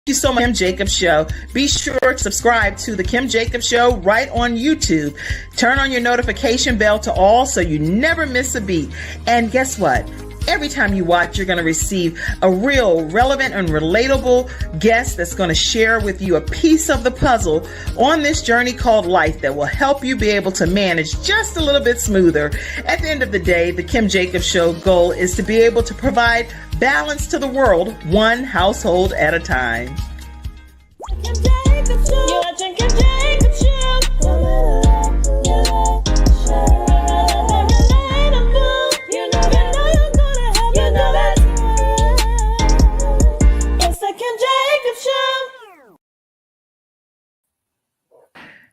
you so much, Kim Jacobs Show. Be sure to subscribe to the Kim Jacobs Show right on YouTube. Turn on your notification bell to all so you never miss a beat. And guess what? Every time you watch, you're going to receive a real relevant and relatable guest that's going to share with you a piece of the puzzle on this journey called life that will help you be able to manage just a little bit smoother. At the end of the day, the Kim Jacobs Show goal is to be able to provide balance to the world, one household at a time. Kim Jacobs Show. You're watching Kim Jacobs Show.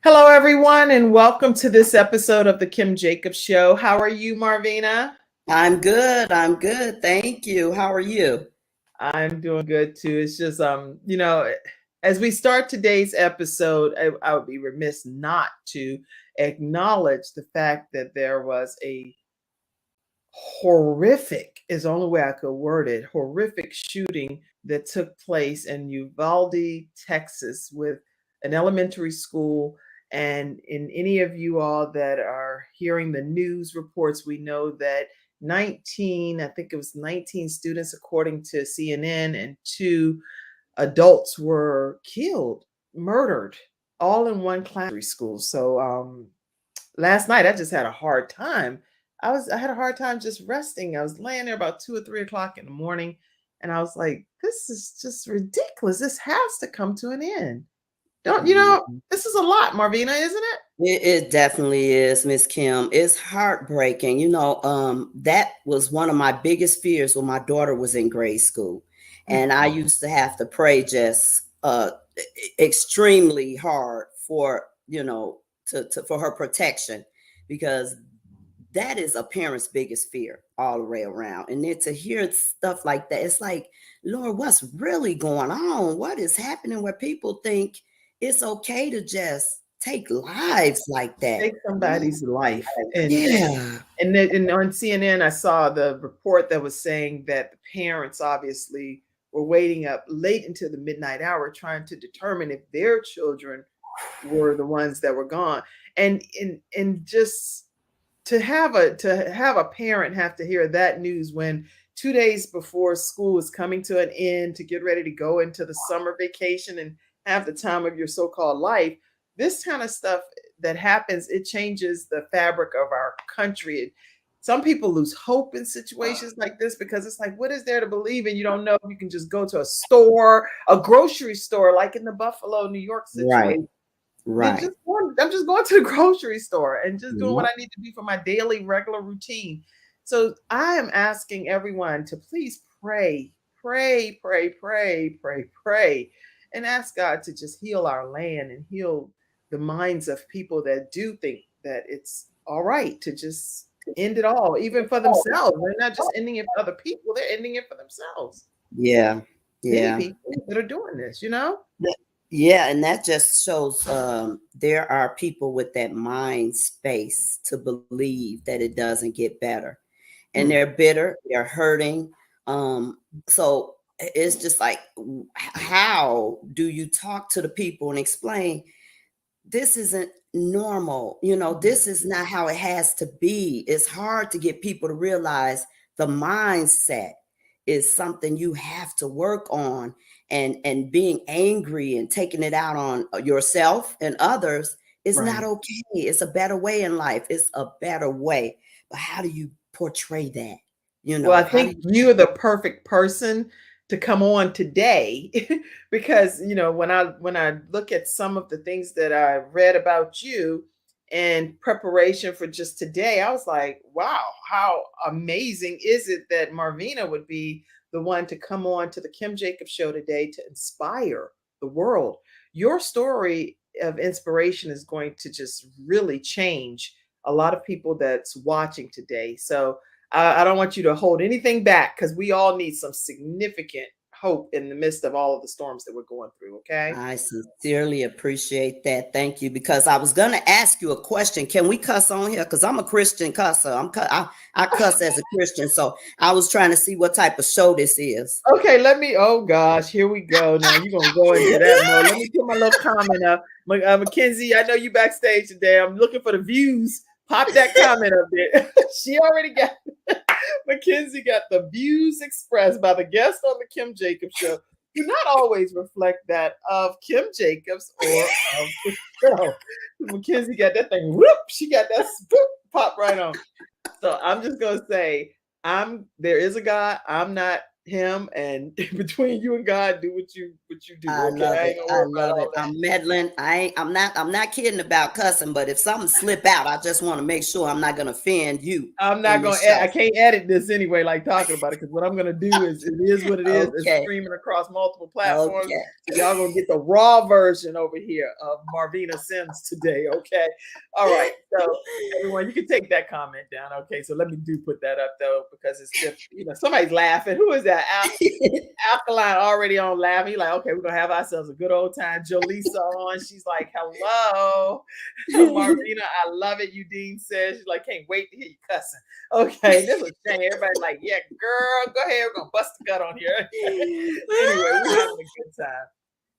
Hello, everyone, and welcome to this episode of the Kim Jacobs Show. How are you, Marvina? I'm good. Thank you. How are you? I'm doing good too. It's just, as we start today's episode, I would be remiss not to acknowledge the fact that there was a horrific, is the only way I could word it, horrific shooting that took place in Uvalde, Texas, with an elementary school. And in any of you all that are hearing the news reports, we know that 19 students, according to CNN, and 2 adults were killed, murdered, all in one class school. So last night I just had a hard time. I had a hard time just resting. I was laying there about 2 or 3 o'clock in the morning, and I was like, this is just ridiculous. This has to come to an end. This is a lot, Marvina, isn't it? It definitely is, Miss Kim. It's heartbreaking. That was one of my biggest fears when my daughter was in grade school. And I used to have to pray just extremely hard for, for her protection, because that is a parent's biggest fear all the way around. And then to hear stuff like that, it's like, Lord, what's really going on? What is happening where people think it's okay to just take lives like that? Take somebody's life. And on CNN, I saw the report that was saying that the parents obviously were waiting up late into the midnight hour trying to determine if their children were the ones that were gone. And just to have a parent have to hear that news when 2 days before school is coming to an end, to get ready to go into the summer vacation and have the time of your so-called life, this kind of stuff that happens, it changes the fabric of our country. Some people lose hope in situations like this because it's like, what is there to believe in? You don't know if you can just go to a store, a grocery store, like in the Buffalo, New York situation. Right. I'm just going to the grocery store and just doing what I need to do for my daily regular routine. So I am asking everyone to please pray, and ask God to just heal our land and heal the minds of people that do think that it's all right to just end it all, even for themselves. They're not just ending it for other people, they're ending it for themselves. Yeah. Many people that are doing this, Yeah, and that just shows there are people with that mind space to believe that it doesn't get better. And they're bitter, they're hurting. So it's just like, how do you talk to the people and explain this isn't normal? This is not how it has to be. It's hard to get people to realize the mindset is something you have to work on, and being angry and taking it out on yourself and others is not okay. It's a better way in life. It's a better way. But how do you portray that? Well, I think you're the perfect person to come on today because, when I look at some of the things that I read about you in preparation for just today, I was like, wow, how amazing is it that Marvina would be the one to come on to the Kim Jacobs Show today to inspire the world. Your story of inspiration is going to just really change a lot of people that's watching today. So I don't want you to hold anything back, because we all need some significant hope in the midst of all of the storms that we're going through. Okay. I sincerely appreciate that. Thank you. Because I was going to ask you a question. Can we cuss on here? Because I'm a Christian cusser. I cuss as a Christian. So I was trying to see what type of show this is. Okay, oh gosh, here we go. Now you're going to go into that mode. Let me put my little comment up. Mackenzie, I know you backstage today. I'm looking for the views. Pop that comment up there. She already got Mackenzie got the views expressed by the guest on the Kim Jacobs show do not always reflect that of Kim Jacobs or of the show. Mackenzie got that thing, whoop, she got that scoop pop right on. So I'm just gonna say, there is a God, I'm not him, and between you and God, do what you do. I Okay, love I it. ain't gonna I worry about love all it. that. I'm meddling. I'm not kidding about cussing, but if something slip out, I just want to make sure I'm not going to offend you. I'm not gonna. I can't edit this anyway, like talking about it, because what I'm gonna do is it is what it is. Okay. It's streaming across multiple platforms. Okay. So y'all gonna get the raw version over here of Marvina Sims today. Okay. All right. So everyone, you can take that comment down. Okay. So let me put that up though, because it's just somebody's laughing. Who is that? Alkaline already on laughing. He's like, okay, we're gonna have ourselves a good old time. Jolisa on. She's like, hello, Marvina. I love it. Udine says she's like, can't wait to hear you cussing. Okay, this is a shame. Everybody's like, yeah, girl, go ahead. We're gonna bust the gut on here. Anyway, we're having a good time.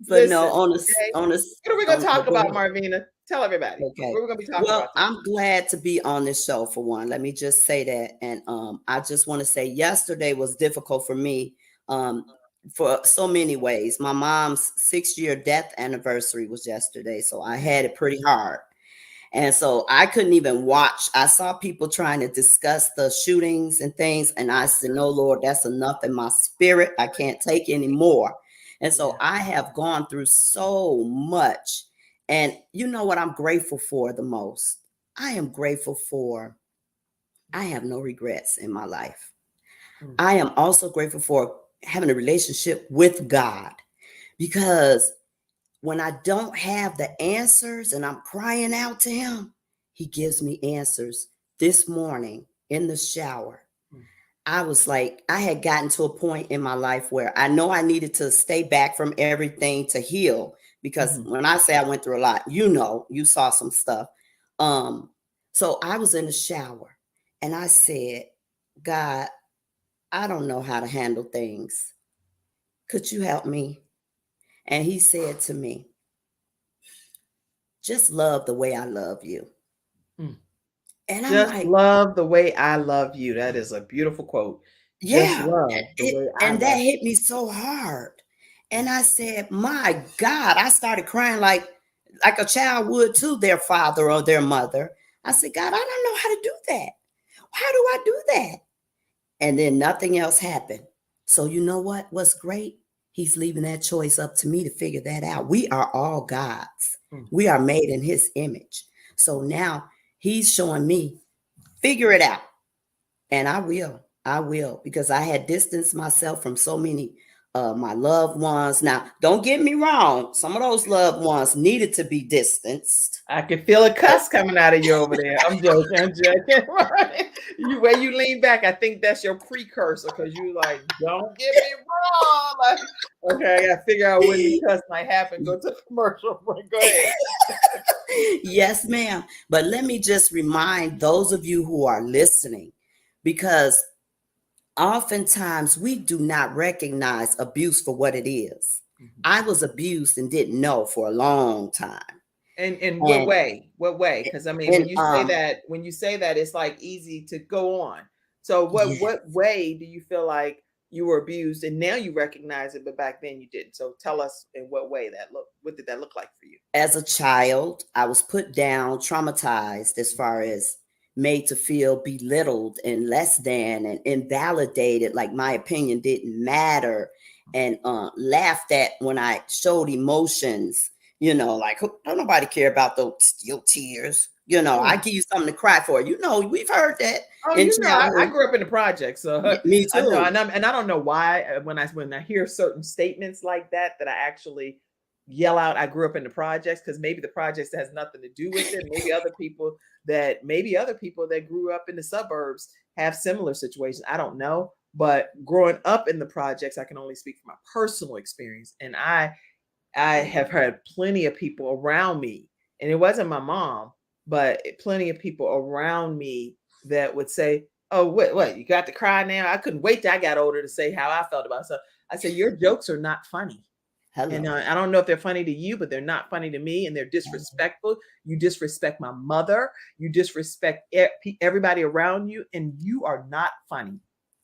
But listen, no, on what are we gonna talk about, Marvina? Tell everybody. Okay. What we're gonna be talking about. I'm glad to be on this show for one. Let me just say that. And I just want to say yesterday was difficult for me for so many ways. My mom's 6-year death anniversary was yesterday, so I had it pretty hard. And so I couldn't even watch. I saw people trying to discuss the shootings and things. And I said, no, Lord, that's enough in my spirit. I can't take any more. And so I have gone through so much. And you know what I'm grateful for the most? I am grateful for, I have no regrets in my life. I am also grateful for having a relationship with God, because when I don't have the answers and I'm crying out to him, he gives me answers. This morning in the shower, I was like, I had gotten to a point in my life where I know I needed to stay back from everything to heal. Because when I say I went through a lot, you saw some stuff. So I was in the shower and I said, God, I don't know how to handle things. Could you help me? And he said to me, just love the way I love you. And I'm just like, love the way I love you. That is a beautiful quote. Yeah. Just love the way I and that hit me so hard. And I said, my God, I started crying like a child would to their father or their mother. I said, God, I don't know how to do that. How do I do that? And then nothing else happened. So you know what? What's great? He's leaving that choice up to me to figure that out. We are all God's. We are made in his image. So now he's showing me, figure it out. And I will, because I had distanced myself from so many my loved ones. Now, don't get me wrong. Some of those loved ones needed to be distanced. I can feel a cuss coming out of you over there. I'm joking. When you lean back, I think that's your precursor, because you like, don't get me wrong. Like, okay, I gotta figure out when the cuss might happen. Go to the commercial break. Go ahead. Yes, ma'am. But let me just remind those of you who are listening, because oftentimes we do not recognize abuse for what it is. I was abused and didn't know for a long time. And in what way? What way? Because I mean, when you say that, it's like easy to go on. So what way do you feel like you were abused and now you recognize it, but back then you didn't? So tell us in what way that looked. What did that look like for you? As a child, I was put down, traumatized, as far as made to feel belittled and less than and invalidated, like my opinion didn't matter, and laughed at when I showed emotions. Like, don't nobody care about your tears. I give you something to cry for. We've heard that. Oh, I grew up in the projects, so me too. I know, and I don't know why when I hear certain statements like that I actually yell out, I grew up in the projects, because maybe the projects has nothing to do with it. Maybe other people that grew up in the suburbs have similar situations. I don't know. But growing up in the projects, I can only speak from my personal experience. And I have had plenty of people around me, and it wasn't my mom, but plenty of people around me that would say, "Oh, what? You got to cry now?" I couldn't wait till I got older to say how I felt about stuff. I said, "Your jokes are not funny." And Hello. I don't know if they're funny to you, but they're not funny to me, and they're disrespectful. You disrespect my mother. You disrespect everybody around you, and you are not funny.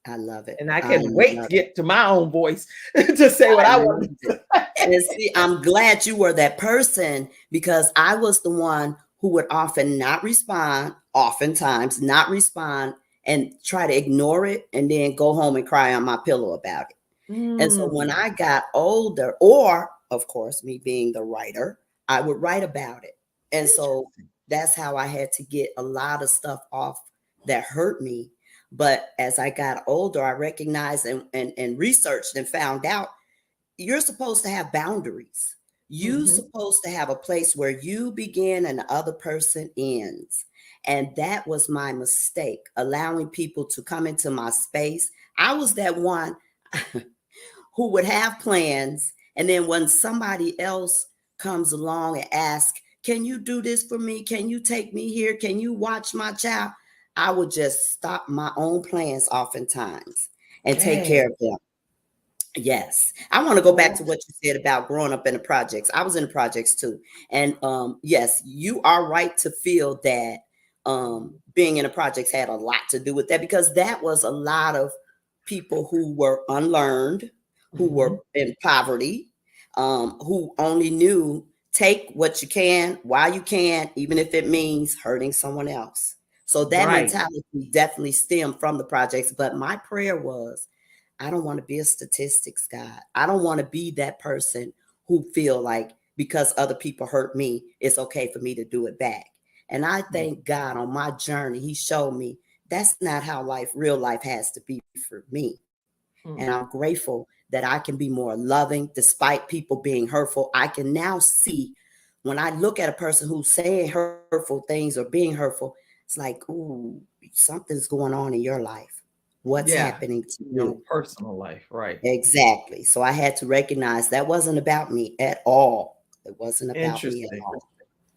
I love it. And I I can wait love to it. get to my own voice to say what I I love want it. to say. And see, I'm glad you were that person because I was the one who would often not respond, oftentimes not respond, and try to ignore it and then go home and cry on my pillow about it. And so when Mm, I got older, or of course, me being the writer, I would write about it. And so interesting. that's how I had to get a lot of stuff off that hurt me. But as I got older, I recognized and researched and found out you're supposed to have boundaries. You're Mhm. supposed to have a place where you begin and the other person ends. And that was my mistake, allowing people to come into my space. I was that one who would have plans. And then when somebody else comes along and asks, can you do this for me? Can you take me here? Can you watch my child? I would just stop my own plans oftentimes and take care Dang. of them. Yes. I want to go back Oh, to what you said about growing up in the projects. I was in the projects too. And yes, you are right to feel that being in the projects had a lot to do with that because that was a lot of people who were unlearned, who were mhm. in poverty, who only knew take what you can while you can, even if it means hurting someone else. So that Right. mentality definitely stemmed from the projects. But my prayer was I don't want to be a statistics guy. I don't want to be that person who feel like because other people hurt me, it's okay for me to do it back. And I Mm, thank God on my journey, he showed me that's not how real life has to be for me. And mm. I'm grateful that I can be more loving despite people being hurtful. I can now see when I look at a person who's saying hurtful things or being hurtful, it's like, ooh, something's going on in your life. What's Yeah. happening to Your own you? personal life, right. Exactly. So I had to recognize that wasn't about me at all. It wasn't about me at Interesting. all. Well,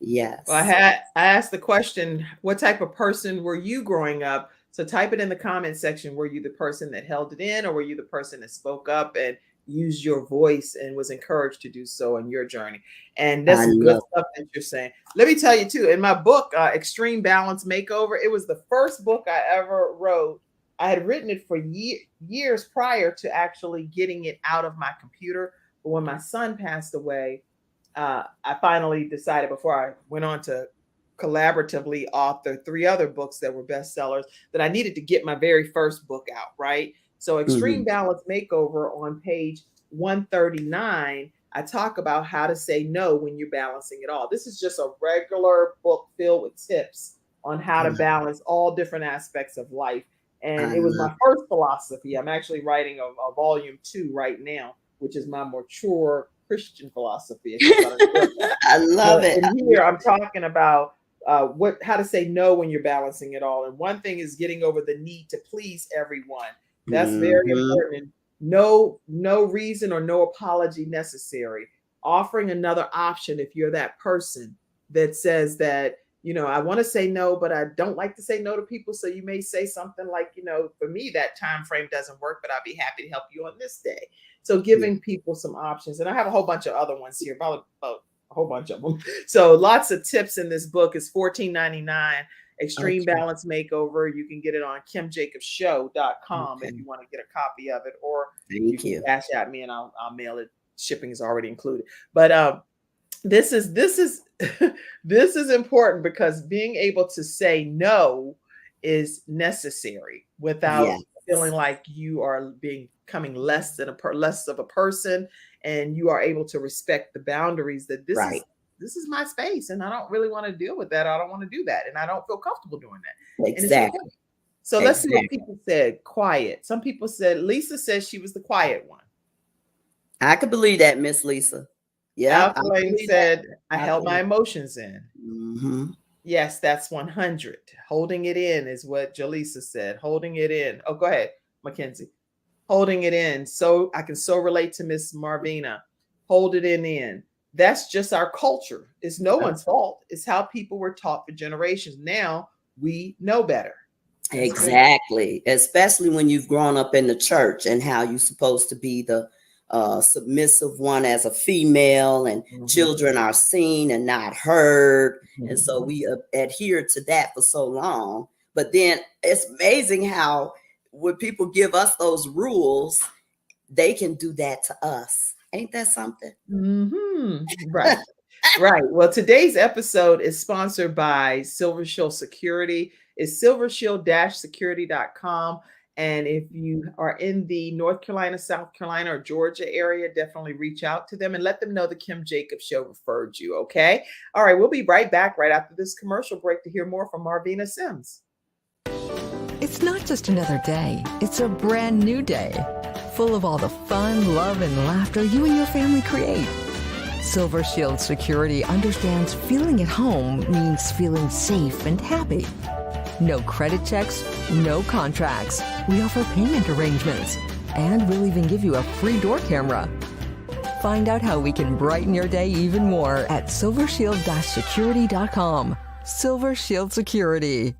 Yes. I asked the question, what type of person were you growing up? So type it in the comment section. Were you the person that held it in, or were you the person that spoke up and used your voice and was encouraged to do so in your journey? And that's I some good love stuff that you're saying. Let me tell you too, in my book, Extreme Balance Makeover, it was the first book I ever wrote. I had written it for years prior to actually getting it out of my computer. But when my son passed away, I finally decided before I went on to collaboratively author three other books that were bestsellers that I needed to get my very first book out, right? So, Extreme mhm. Balance Makeover on page 139, I talk about how to say no when you're balancing it all. This is just a regular book filled with tips on how I to love balance all different aspects of life. And I it was love my first philosophy. I'm actually writing a volume two right now, which is my mature Christian philosophy because I don't grew up. it. I But love it. I in here, love I'm talking about what how to say no when you're balancing it all. And one thing is getting over the need to please everyone. it. That's very Mhm. important. And no reason or no apology necessary. Offering another option if you're that person that says that, I want to say no, but I don't like to say no to people. So you may say something like, for me, that time frame doesn't work, but I'll be happy to help you on this day. So Yeah. giving people some options. And I have a whole bunch of other ones here, about a whole bunch of them. So lots of tips in this book. Is $14.99. Extreme Okay. Balance Makeover. You can get it on kimjacobshow.com if Okay. you want to get a copy of it, or you Thank can you. cash at me and I'll mail it. Shipping is already included. But this is this is important because being able to say no is necessary without Yes. feeling like you are becoming less of a person, and you are able to respect the boundaries that this is Right. this is my space and I don't really want to deal with that. I don't want to do that and I don't feel comfortable doing that. And it's okay. Exactly. So let's see what Exactly. people said. Quiet. Some people said Lisa says she was the quiet one. I could believe that, Miss Lisa. Yep. I Alkaline believe that. said, I I held my believe. emotions in. Mhm. Yes, that's 100. Holding it in is what Jaleesa said. Holding it in. Oh, go ahead, Mackenzie. holding it in. So I can so relate to Miss Marvina. Hold it in. That's just our culture. It's no one's fault. It's how people were taught for generations. Now we know better. That's Exactly. Great. Especially when you've grown up in the church and how you're supposed to be the submissive one as a female, and children are seen and not heard. And so we adhere to that for so long. But then it's amazing how when people give us those rules, they can do that to us. Ain't that something? Right. Right. Well, today's episode is sponsored by Silver Shield Security. It's silvershield-security.com. And if you are in the North Carolina, South Carolina, or Georgia area, definitely reach out to them and let them know the Kim Jacobs Show referred you. Okay. All right. We'll be right back right after this commercial break to hear more from Marvina Sims. It's not just another day. It's a brand new day, full of all the fun, love, and laughter you and your family create. Silver Shield Security understands feeling at home means feeling safe and happy. No credit checks, no contracts. We offer payment arrangements, and we'll even give you a free door camera. Find out how we can brighten your day even more at silvershield-security.com. Silver Shield Security.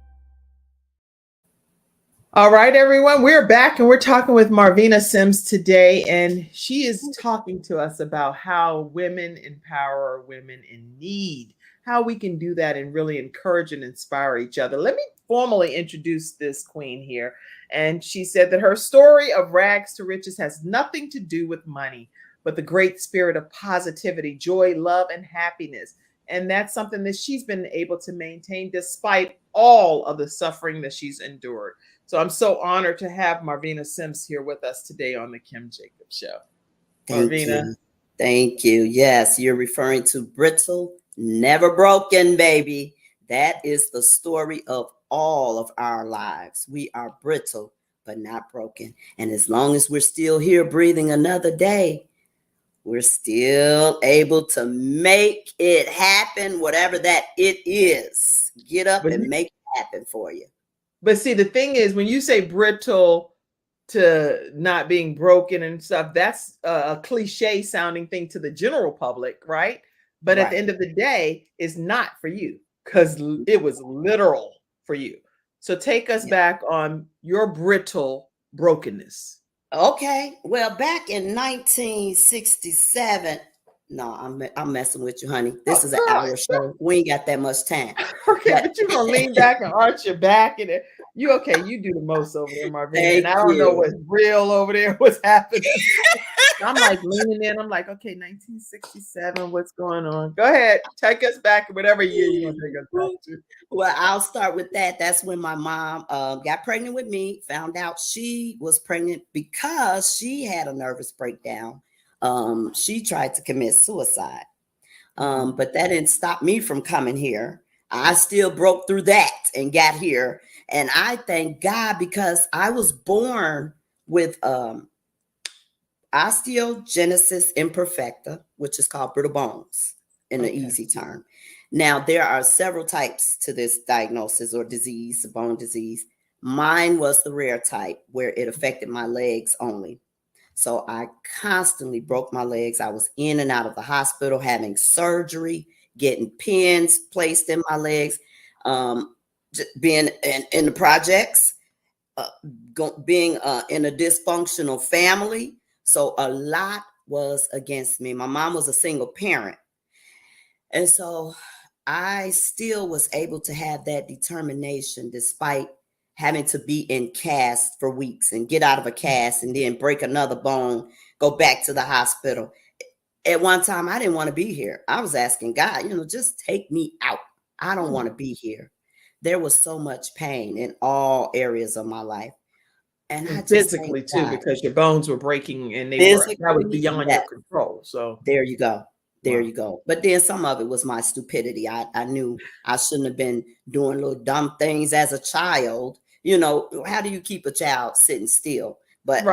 All right, everyone, we're back and we're talking with Marvina Sims today, and she is talking to us about how women empower women in need, how we can do that and really encourage and inspire each other. Let me formally introduce this queen here. And she said that her story of rags to riches has nothing to do with money, but the great spirit of positivity, joy, love, and happiness. And that's something that she's been able to maintain despite all of the suffering that she's endured. So I'm so honored to have Marvina Sims here with us today on the Kim Jacobs Show. Marvina. Thank you. Yes, you're referring to brittle, never broken, baby. That is the story of all of our lives. We are brittle, but not broken. And as long as we're still here breathing another day, we're still able to make it happen, whatever that it is. Get up and make it happen for you. But see, the thing is, when you say brittle to not being broken and stuff, that's a cliche sounding thing to the general public, right? But at the end of the day, it's not for you because it was literal for you. So take us back on your brittle brokenness. Okay. Well, back in 1967, no, I'm messing with you, honey. This is an hour show. We ain't got that much time. Okay, but you're gonna lean back and arch your back, and you okay? You do the most over there, Marvina. And I don't know what's real over there, what's happening. I'm like leaning in. I'm like, okay, 1967. What's going on? Go ahead, take us back, whatever year you want to take us back to. Well, I'll start with that. That's when my mom got pregnant with me. Found out she was pregnant because she had a nervous breakdown. She tried to commit suicide, but that didn't stop me from coming here. I still broke through that and got here. And I thank God because I was born with osteogenesis imperfecta, which is called brittle bones in the easy term. Now, there are several types to this diagnosis or disease, bone disease. Mine was the rare type where it affected my legs only. So I constantly broke my legs. I was in and out of the hospital, having surgery, getting pins placed in my legs, being in the projects, being in a dysfunctional family. So a lot was against me. My mom was a single parent. And so I still was able to have that determination despite having to be in cast for weeks and get out of a cast and then break another bone, go back to the hospital. At one time, I didn't want to be here. I was asking God, just take me out. I don't want to be here. There was so much pain in all areas of my life. And I physically too, because your bones were breaking and that was beyond your control. So there you go. There you go. But then some of it was my stupidity. I knew I shouldn't have been doing little dumb things as a child. How do you keep a child sitting still? But,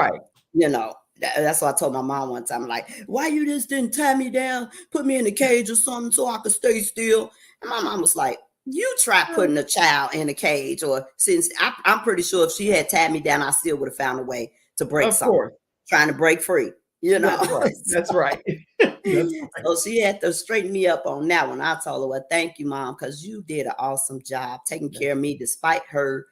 that's what I told my mom one time. Like, why you just didn't tie me down, put me in a cage or something so I could stay still? And my mom was like, you try putting a child in a cage, or since I'm pretty sure if she had tied me down, I still would have found a way to break Of something, course. trying to break free, you know. That's right. That's right. That's right. So she had to straighten me up on that one. I told her, well, thank you, Mom, because you did an awesome job taking care of me despite her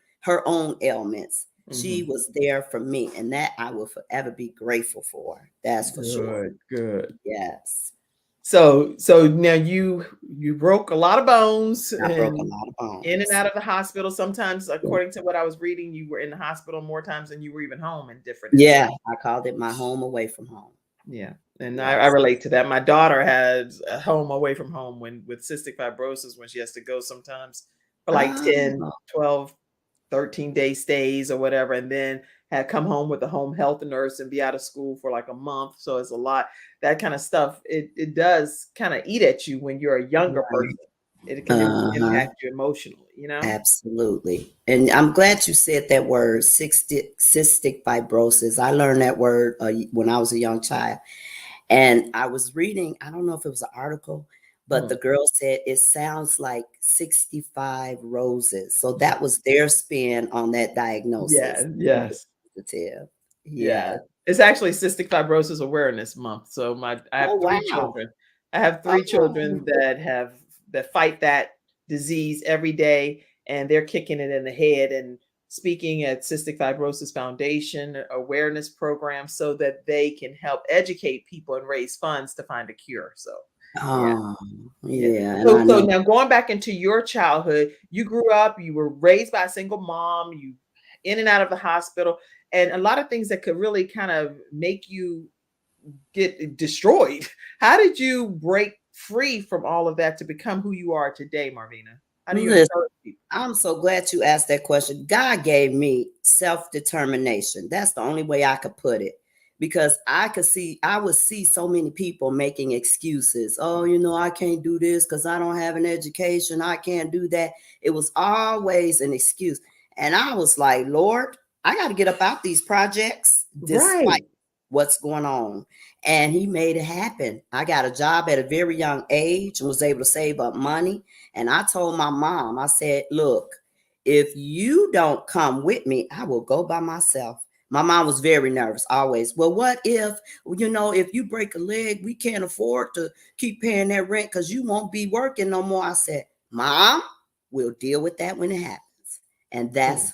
own ailments. She Mhm. was there for me, and that I will forever be grateful for. That's for sure. Good. Yes. So now you broke a lot of bones I broke a and lot of in and bones. out of the hospital. Sometimes, according to what I was reading, you were in the hospital more times than you were even home in different Yeah, instances. I called it my home away from home. Yeah. And I Yes. relate to that. My daughter has a home away from home with cystic fibrosis when she has to go sometimes for like 10, Oh, 12, 13-day stays or whatever, and then had come home with a home health nurse and be out of school for like a month. So it's a lot. That kind of stuff. It does kind of eat at you when you're a younger right. person. It can Uh-huh. impact you emotionally, you know? Absolutely. And I'm glad you said that word, cystic fibrosis. I learned that word when I was a young child. And I was reading, I don't know if it was an article, but Mm. the girl said it sounds like 65 roses. So that was their spin on that Yeah, diagnosis. yes. Positive. Yeah. Yeah. It's actually Cystic Fibrosis Awareness Month. So I Oh, have 3 wow. children. I have 3 children Oh, that fight that disease every day, and they're kicking it in the head and speaking at Cystic Fibrosis Foundation awareness program so that they can help educate people and raise funds to find a cure. So, yeah. oh, Yeah. yeah. And I So know. now going back into your childhood, you grew up, you were raised by a single mom, you in and out of the hospital, and a lot of things that could really kind of make you get destroyed. How did you break free from all of that to become who you are today, Marvina? How do you Listen, encourage people? I'm so glad you asked that question. God gave me self-determination. That's the only way I could put it. Because I would see so many people making excuses. Oh, I can't do this because I don't have an education. I can't do that. It was always an excuse. And I was like, Lord, I got to get up out these projects despite Right. what's going on. And he made it happen. I got a job at a very young age and was able to save up money. And I told my mom, I said, look, if you don't come with me, I will go by myself. My mom was very nervous always. Well, what if you break a leg, we can't afford to keep paying that rent because you won't be working no more. I said, Mom, we'll deal with that when it happens. And Mm. that's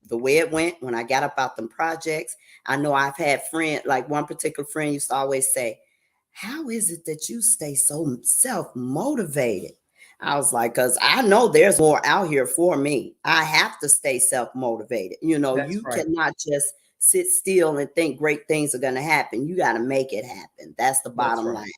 the way it went when I got up out them projects. I know I've had friends, like one particular friend used to always say, how is it that you stay so self-motivated? I was like, because I know there's more out here for me. I have to stay self-motivated. That's You right. cannot just sit still and think great things are going to happen. You got to make it happen. That's the That's bottom right. line.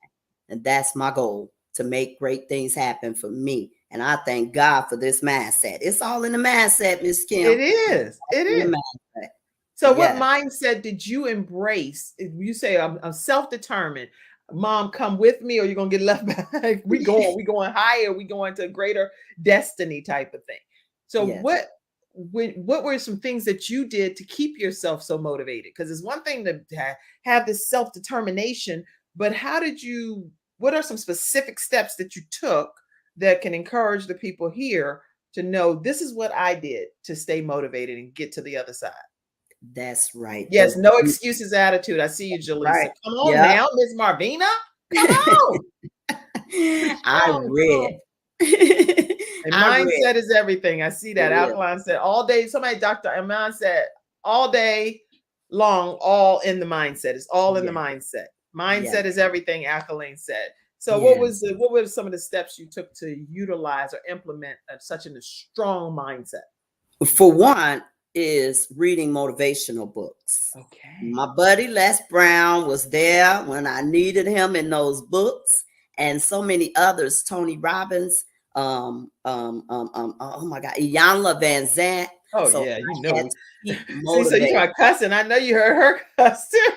And that's my goal, to make great things happen for me. And I thank God for this mindset. It's all in the mindset, Miss It Kim. is. It In the is. mindset. So what Yeah. mindset did you embrace? If you say I'm self-determined, mom, come with me, or you're gonna get left behind. We going higher, we going to greater destiny type of thing. So Yes. what were some things that you did to keep yourself so motivated? Because it's one thing to have this self-determination, but what are some specific steps that you took that can encourage the people here to know this is what I did to stay motivated and get to the other side? That's right. Yes, no excuses attitude. I see you, Jaleesa. Right. Come on Yep. now, Miss Marvina. Come on. I Come read. on. And I read. mindset is everything. I see It that. is. Alkaline said all day. Somebody, Dr. Iman said all day long, all in the mindset. It's all in the Yes. mindset. Yes. Mindset is everything, Alkaline said. So Yeah. what were some of the steps you took to utilize or implement such a strong mindset? For one, is reading motivational books. Okay. My buddy Les Brown was there when I needed him in those books, and so many others. Tony Robbins, oh my God, Iyanla Van Zant. Oh So yeah, you I had know. to keep See, so you motivated. are cussing. I know you heard her cuss too.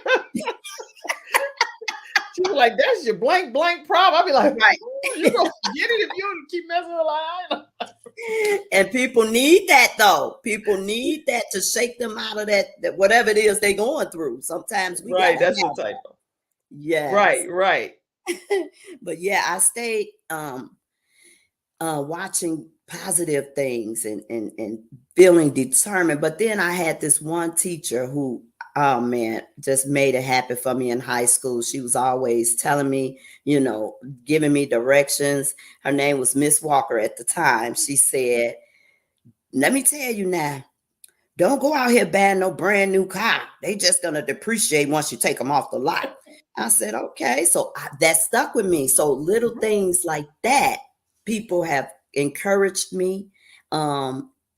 She was like, "That's your blank blank problem." I'll be like, Right. "You gonna get it if you keep messing with line." And people need that though. People need that to shake them out of that whatever it is they're going through. Sometimes we Right, gotta that's the have typo. yes. Right, right. But yeah, I stayed watching positive things and feeling determined. But then I had this one teacher who Oh man, just made it happen for me in high school. She was always telling me, giving me directions. Her name was Miss Walker at the time. She said, let me tell you now, don't go out here buying no brand new car. They just gonna depreciate once you take them off the lot. I said, okay. So that stuck with me. So little things like that, people have encouraged me.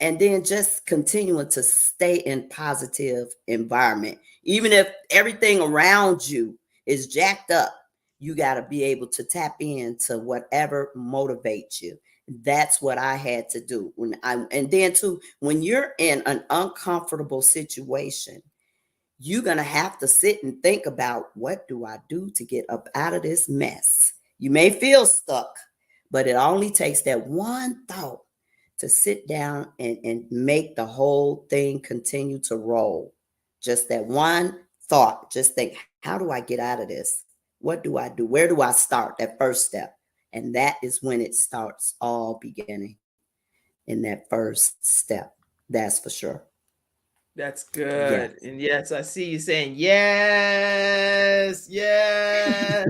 And then just continuing to stay in positive environment. Even if everything around you is jacked up, you got to be able to tap into whatever motivates you. That's what I had to do. And then too, when you're in an uncomfortable situation, you're going to have to sit and think about, what do I do to get up out of this mess? You may feel stuck, but it only takes that one thought to sit down and make the whole thing continue to roll. Just that one thought. Just think, how do I get out of this? What do I do? Where do I start? That first step. And that is when it starts all beginning, in that first step. That's for sure. That's good. Yes. And yes, I see you saying yes, yes,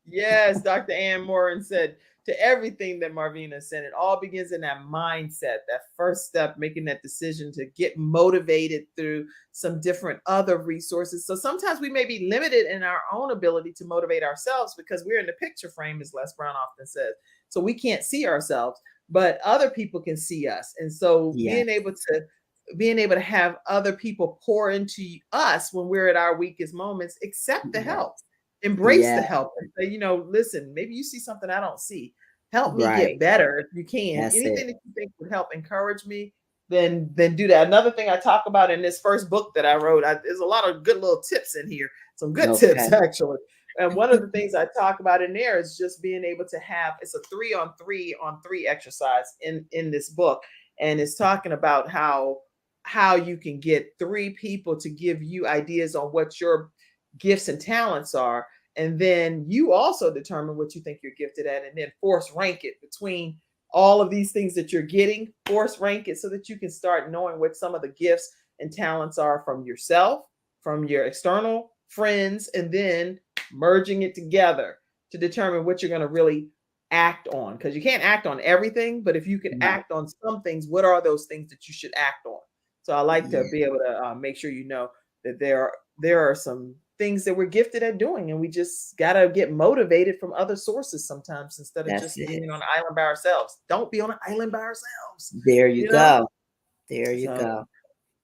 yes. Dr. Ann Morin said, to everything that Marvina said, it all begins in that mindset, that first step, making that decision to get motivated through some different other resources. So sometimes we may be limited in our own ability to motivate ourselves because we're in the picture frame, as Les Brown often says. So we can't see ourselves, but other people can see us. And so being able to have other people pour into us when we're at our weakest moments, accept the help. Embrace the help and say, listen, maybe you see something I don't see. Help me get better if you can. That's anything that you think would help encourage me, then do that. Another thing I talk about in this first book that I wrote, there's a lot of good little tips in here, some good tips actually. And one of the things I talk about in there is just being able to have, it's a 3-on-3 exercise in this book. And it's talking about how you can get 3 people to give you ideas on what your gifts and talents are. And then you also determine what you think you're gifted at, and then force rank it between all of these things that you're getting, force rank it so that you can start knowing what some of the gifts and talents are from yourself, from your external friends, and then merging it together to determine what you're going to really act on. Because you can't act on everything, but if you can act on some things, what are those things that you should act on? So I like to be able to make sure you know that there are some things that we're gifted at doing, and we just got to get motivated from other sources sometimes instead of just being on an island by ourselves. Don't be on an island by ourselves. There you go. There you go.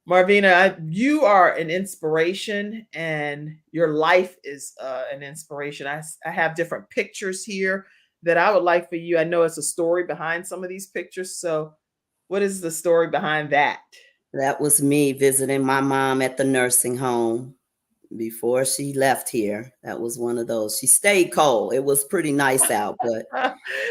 Marvina, you are an inspiration, and your life is an inspiration. I have different pictures here that I would like for you. I know it's a story behind some of these pictures. So what is the story behind that? That was me visiting my mom at the nursing home before she left here. That was one of those. She stayed cold. It was pretty nice out, but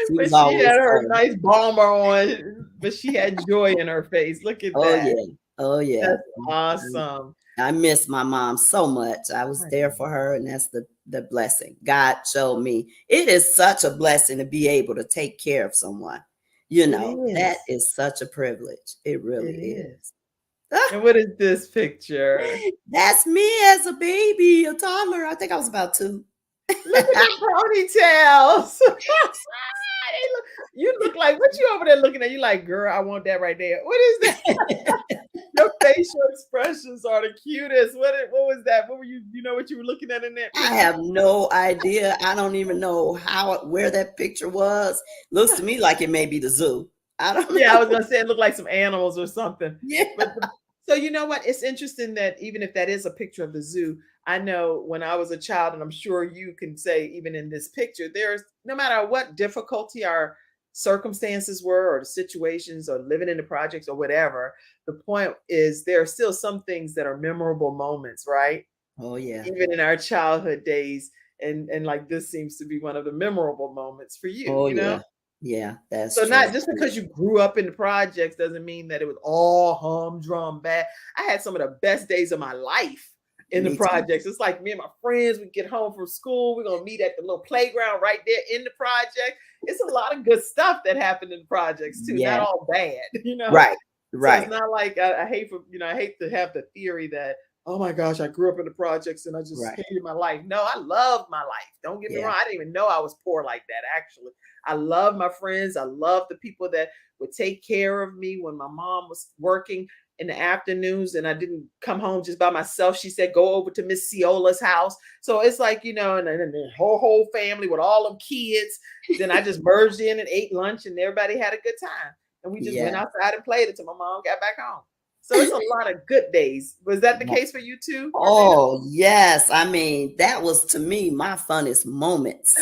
she had her nice bomber on, but she had joy in her face. Look at that. Oh yeah. That's awesome. I miss my mom so much. I was there for her, and that's the blessing God showed me. It is such a blessing to be able to take care of someone. That is such a privilege. It really is. And what is this picture? That's me as a baby, a toddler. I think I was about 2. Look at the ponytails. You look like, what you over there looking at? You like, girl, I want that right there. What is that? Your facial expressions are the cutest. What was that? What were you know what you were looking at in that picture? I have no idea. I don't even know where that picture was. Looks to me like it may be the zoo. I don't know. Yeah, I was gonna say it looked like some animals or something. Yeah. So you know what? It's interesting that even if that is a picture of the zoo, I know when I was a child, and I'm sure you can say even in this picture, there's no matter what difficulty our circumstances were or the situations or living in the projects or whatever, the point is there are still some things that are memorable moments, right? Oh yeah. Even in our childhood days. And like this seems to be one of the memorable moments for you, oh, you know? Yeah. Yeah, that's so true. Not just because you grew up in the projects doesn't mean that it was all humdrum bad. I had some of the best days of my life in the projects. It's like me and my friends, we get home from school, we're gonna meet at the little playground right there in the project. It's a lot of good stuff that happened in projects too, not all bad, Right. So it's not like I hate to have the theory that oh my gosh, I grew up in the projects and I just Right. hated my life. No, I love my life. Don't get me Yeah. wrong. I didn't even know I was poor like that, actually. I love my friends. I love the people that would take care of me when my mom was working in the afternoons and I didn't come home just by myself. She said, go over to Miss Ciola's house. So it's like, and the whole family with all them kids. Then I just merged in and ate lunch and everybody had a good time. And we just went Yeah. outside and played until my mom got back home. So it's a lot of good days. Was that the case for you too? Oh, yes. I mean, that was to me my funnest moments.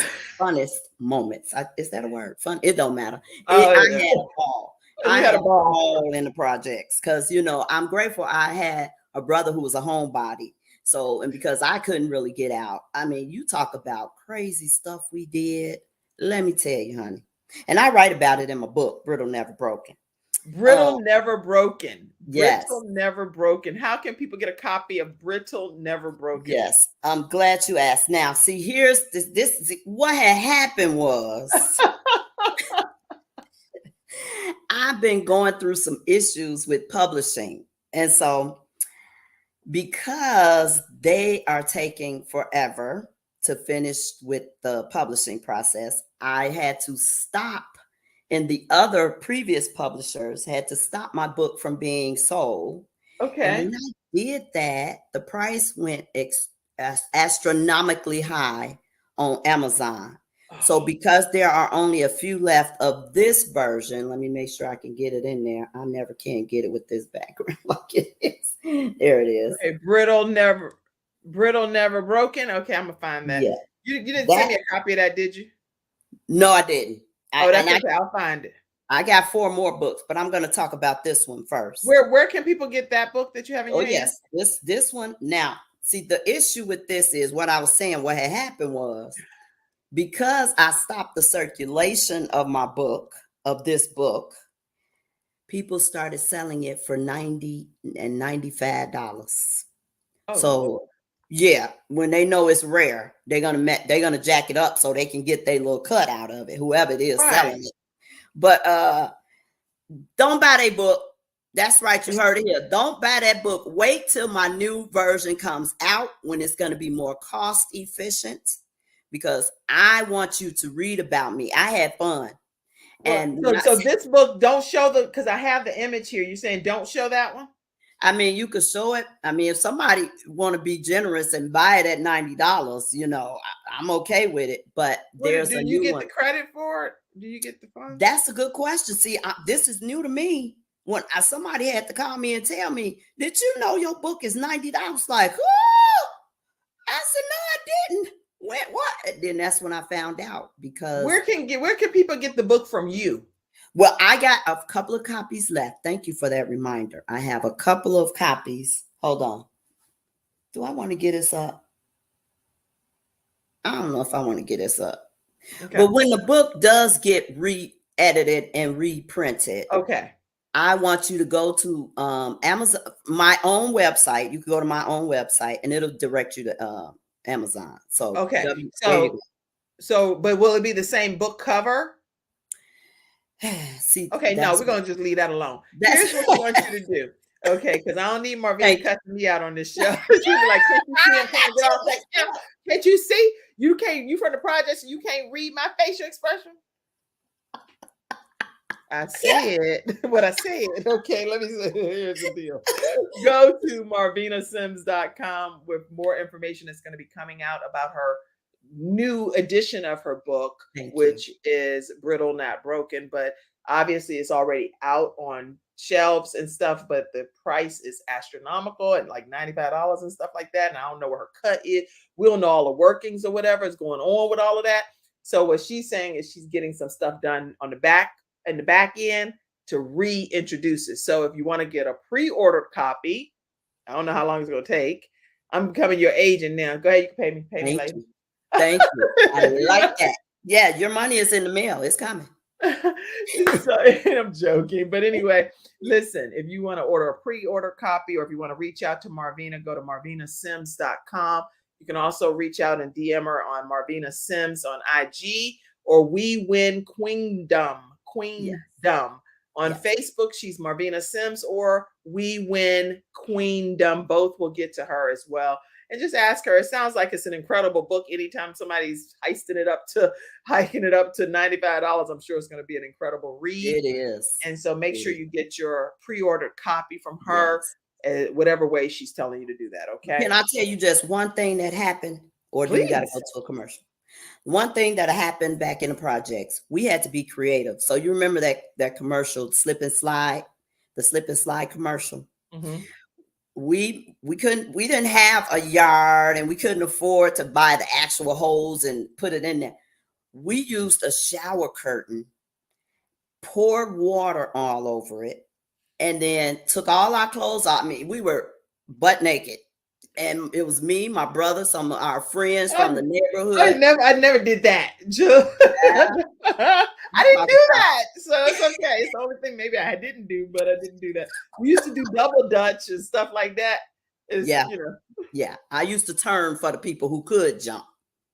Is that a word? Fun? It don't matter. I had a ball. I had a ball in the projects because, I'm grateful I had a brother who was a homebody. So, and because I couldn't really get out, I mean, you talk about crazy stuff we did. Let me tell you, honey. And I write about it in my book, Brittle Never Broken. Brittle Never Broken. Yes. Brittle Never Broken. How can people get a copy of Brittle Never Broken? Yes, I'm glad you asked. Now, see, here's this what had happened was I've been going through some issues with publishing. And so because they are taking forever to finish with the publishing process, I had to stop. And the other previous publishers had to stop my book from being sold. Okay. And when I did that, the price went astronomically high on Amazon. So because there are only a few left of this version, let me make sure I can get it in there. I never can get it with this background like it is. There it is. Okay, Brittle Never Broken. Okay, I'm gonna find that. Yeah. You didn't send me a copy of that, did you? No, I didn't. That's okay. I'll find it. I got 4 more books, but I'm going to talk about this one first. Where can people get that book that you have in your hand? Yes, this one. Now, see, the issue with this is what I was saying. What had happened was because I stopped the circulation of my book, of this book, people started selling it for $90 and $95. Lord. Yeah, when they know it's rare, they're gonna jack it up so they can get their little cut out of it, whoever it is selling it. But don't buy their book. That's right, you heard it here. Don't buy that book. Wait till my new version comes out when it's going to be more cost efficient, because I want you to read about me. I had fun. And so this book, don't show because I have the image here. You're saying don't show that one? I mean, you could show it. I mean, if somebody want to be generous and buy it at $90, I'm okay with it. But there's a new one. Do you get the credit for it? Do you get the funds? That's a good question. See, this is new to me. When somebody had to call me and tell me, did you know your book is $90? Like, oh, I said, no, I didn't. What? And then that's when I found out, because where can people get the book from you? Well, I got a couple of copies left. Thank you for that reminder. I have a couple of copies. Hold on. Do I want to get this up? I don't know if I want to get this up. Okay. But when the book does get re-edited and reprinted, okay, I want you to go to Amazon, my own website. You can go to my own website and it'll direct you to Amazon. So okay, but will it be the same book cover? See, okay, no, we're gonna just leave that alone. Here's what I want you to do. Okay, because I don't need Marvina cussing me out on this show. She'll be like, can't you see? You from the project, so you can't read my facial expression. I said what I said. Okay, let me say, here's the deal. Go to marvinasims.com with more information that's going to be coming out about her new edition of her book, which is Brittle Not Broken. But obviously it's already out on shelves and stuff, but the price is astronomical at like $95 and stuff like that. And I don't know where her cut is. We don't know all the workings or whatever is going on with all of that. So what she's saying is she's getting some stuff done on the back end to reintroduce it. So if you want to get a pre-ordered copy, I don't know how long it's going to take. I'm becoming your agent now. Go ahead, you can pay me later. Thank you. I like that. Yeah, your money is in the mail. It's coming. So, I'm joking. But anyway, listen, if you want to order a pre-order copy, or if you want to reach out to Marvina, go to marvinasims.com. You can also reach out and DM her on Marvina Sims on IG, or We Win Queendom. On Facebook, she's Marvina Sims, or We Win Queendom. Both will get to her as well. And just ask her. It sounds like it's an incredible book. Anytime somebody's hiking it up to $95, I'm sure it's going to be an incredible read. It is. And so make sure It you get your pre-ordered copy from her, whatever way she's telling you to do that. Okay. Can I tell you just one thing that happened, or do you got to go to a commercial? One thing that happened back in the projects, we had to be creative. So you remember that commercial, Slip and Slide, the Slip and Slide commercial. Mm-hmm. We didn't have a yard, and we couldn't afford to buy the actual hose and put it in there. We used a shower curtain, poured water all over it, and then took all our clothes off. I mean, we were butt naked. And it was me, my brother, some of our friends from the neighborhood. I never did that. I didn't do that. So it's okay. It's the only thing maybe I didn't do, but I didn't do that. We used to do double dutch and stuff like that. Yeah. I used to turn for the people who could jump.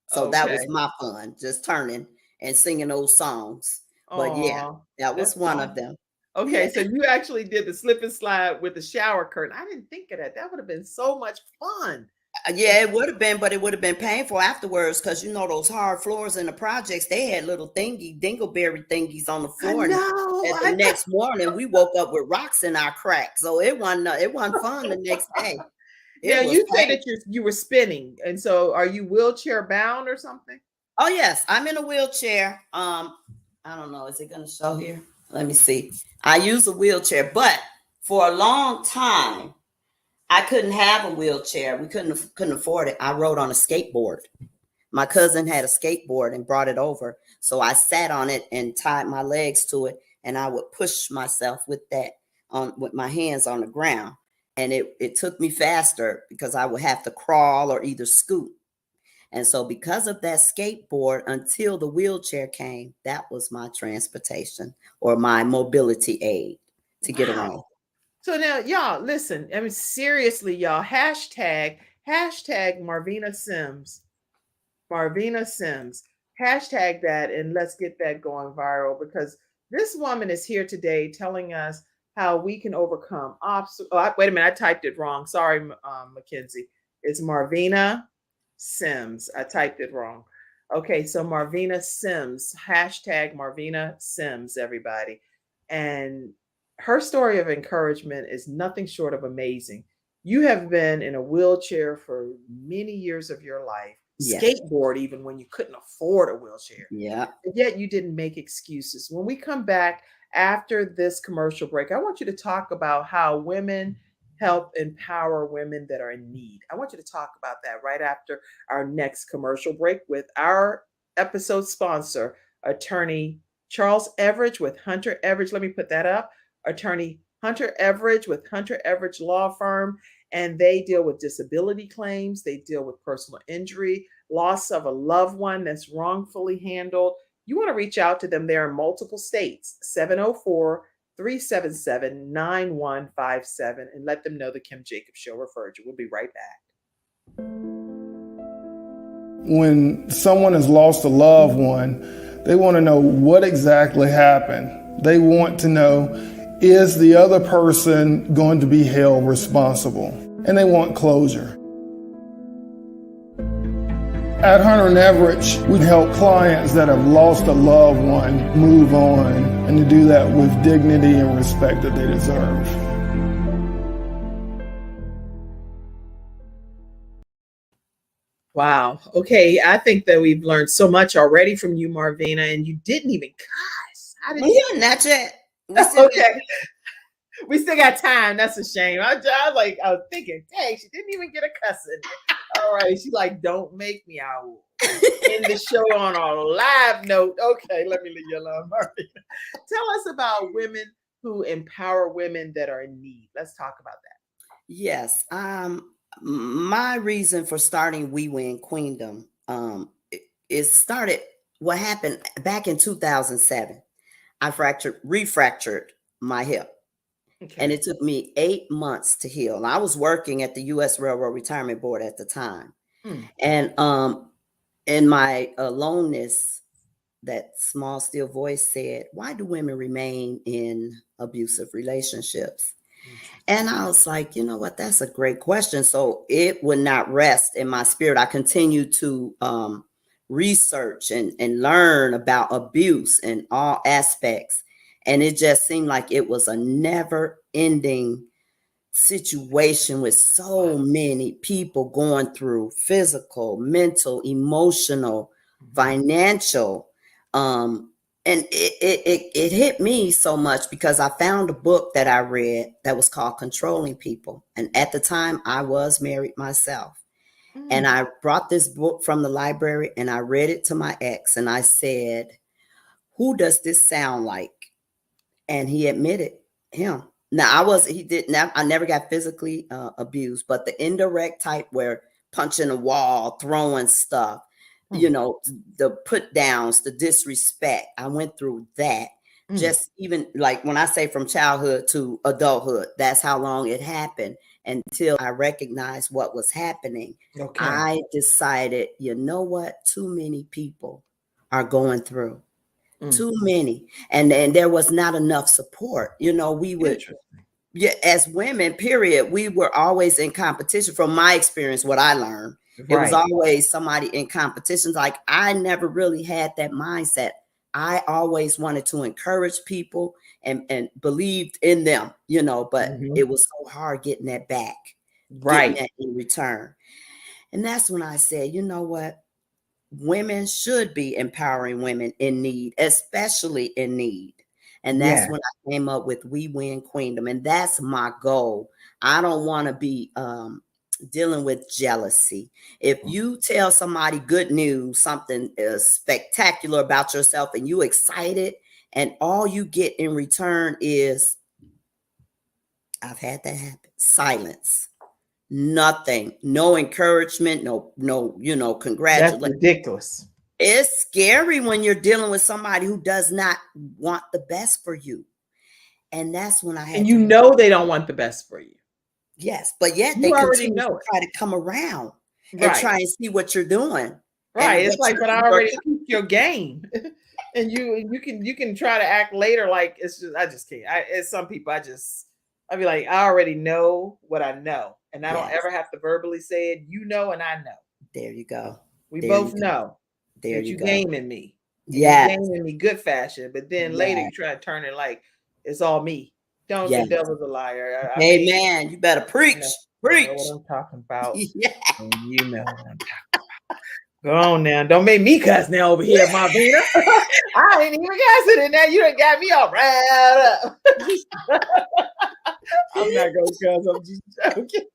So that was my fun, just turning and singing those songs. But yeah, that was one of them. Okay, so you actually did the slip and slide with the shower curtain. I didn't think of that. That would have been so much fun. Yeah, it would have been, but it would have been painful afterwards because those hard floors in the projects, they had little dingleberry thingies on the floor. The next morning, we woke up with rocks in our cracks, so it wasn't fun the next day. You said that you were spinning, and so are you wheelchair bound or something? Oh yes, I'm in a wheelchair. I don't know. Is it going to show here? Let me see. I use a wheelchair, but for a long time, I couldn't have a wheelchair. We couldn't afford it. I rode on a skateboard. My cousin had a skateboard and brought it over. So I sat on it and tied my legs to it, and I would push myself with that with my hands on the ground. And it took me faster because I would have to crawl or either scoot. And so because of that skateboard, until the wheelchair came, that was my transportation or my mobility aid to get around. So now, y'all, listen. I mean, seriously, y'all, hashtag Marvina Sims. Marvina Sims. Hashtag that, and let's get that going viral, because this woman is here today telling us how we can overcome obstacles. Oh, wait a minute, I typed it wrong. Sorry, Mackenzie. It's Marvina Sims. I typed it wrong. Okay, so Marvina Sims, hashtag Marvina Sims, everybody. And her story of encouragement is nothing short of amazing. You have been in a wheelchair for many years of your life, skateboard even when you couldn't afford a wheelchair. Yeah. And yet you didn't make excuses. When we come back after this commercial break, I want you to talk about how women help empower women that are in need. I want you to talk about that right after our next commercial break with our episode sponsor, attorney Charles Everidge with Hunter Everidge. Let me put that up. Attorney Hunter Everidge with Hunter Everidge Law Firm. And they deal with disability claims. They deal with personal injury, loss of a loved one that's wrongfully handled. You want to reach out to them. They're in multiple states, 704-377-9157, and let them know the Kim Jacobs Show referred you. We'll be right back. When someone has lost a loved one, they want to know what exactly happened. They want to know, is the other person going to be held responsible? And they want closure. At Hunter and Everidge, we help clients that have lost a loved one move on, and to do that with dignity and respect that they deserve. Wow. Okay. I think that we've learned so much already from you, Marvina, and you didn't even cuss. How did you? Not yet. Okay. We still got time. That's a shame. I was thinking, dang, she didn't even get a cuss in. All right. She's like, don't make me out. End the show on a live note. Okay, let me leave you alone, Marvina. Tell us about women who empower women that are in need. Let's talk about that. Yes. My reason for starting We Win Queendom what happened back in 2007. I refractured my hip. Okay. And it took me 8 months to heal. I was working at the U.S. Railroad Retirement Board at the time. And in my aloneness, that small, still voice said, why do women remain in abusive relationships? And I was like, you know what? That's a great question. So it would not rest in my spirit. I continued to research and learn about abuse in all aspects. And it just seemed like it was a never ending situation with so many people going through physical, mental, emotional, financial. And it hit me so much because I found a book that I read that was called Controlling People. And at the time I was married myself. And I brought this book from the library and I read it to my ex and I said, who does this sound like? And he admitted him. Now I never got physically abused, but the indirect type where punching a wall, throwing stuff, you know, the put downs, the disrespect. I went through that. Just even like when I say from childhood to adulthood, that's how long it happened until I recognized what was happening. Okay. I decided, you know what? Too many people are going through. Too many. And there was not enough support. You know, we would, as women, period, we were always in competition. From my experience, what I learned, it was always somebody in competitions. Like I never really had that mindset. I always wanted to encourage people and believed in them, you know, but it was so hard getting that back, getting that in return. And that's when I said, you know what? Women should be empowering women in need, especially in need. And that's when I came up with We Win Queendom. And that's my goal. I don't want to be dealing with jealousy. If you tell somebody good news, something spectacular about yourself, and you excited, and all you get in return is, I've had that happen, silence. Nothing, no encouragement, no, you know, congratulations. That's ridiculous. It's scary when you're dealing with somebody who does not want the best for you. And that's when I had and you know they don't want the best for you. Yes, but yet You they already continue know to it. try to come around and try and see what you're doing. Right. It's like, but I already picked your game. And you can try to act later like it's just, I just can't. As some people, I'd be like, I already know what I know. And I don't ever have to verbally say it. You know, and I know. There you go. We both know there that you you go. gaming me. Yeah. You gaming me good fashion. But then later you try to turn it like it's all me. Don't, the devil's a liar. Amen. You better preach. Preach. You know what I'm talking about. Yeah. And you know what I'm talking about. Go on now. Don't make me cuss now over here, Marvina. I ain't even cussing it now. You done got me all riled up. I'm not going to cuss. I'm just joking.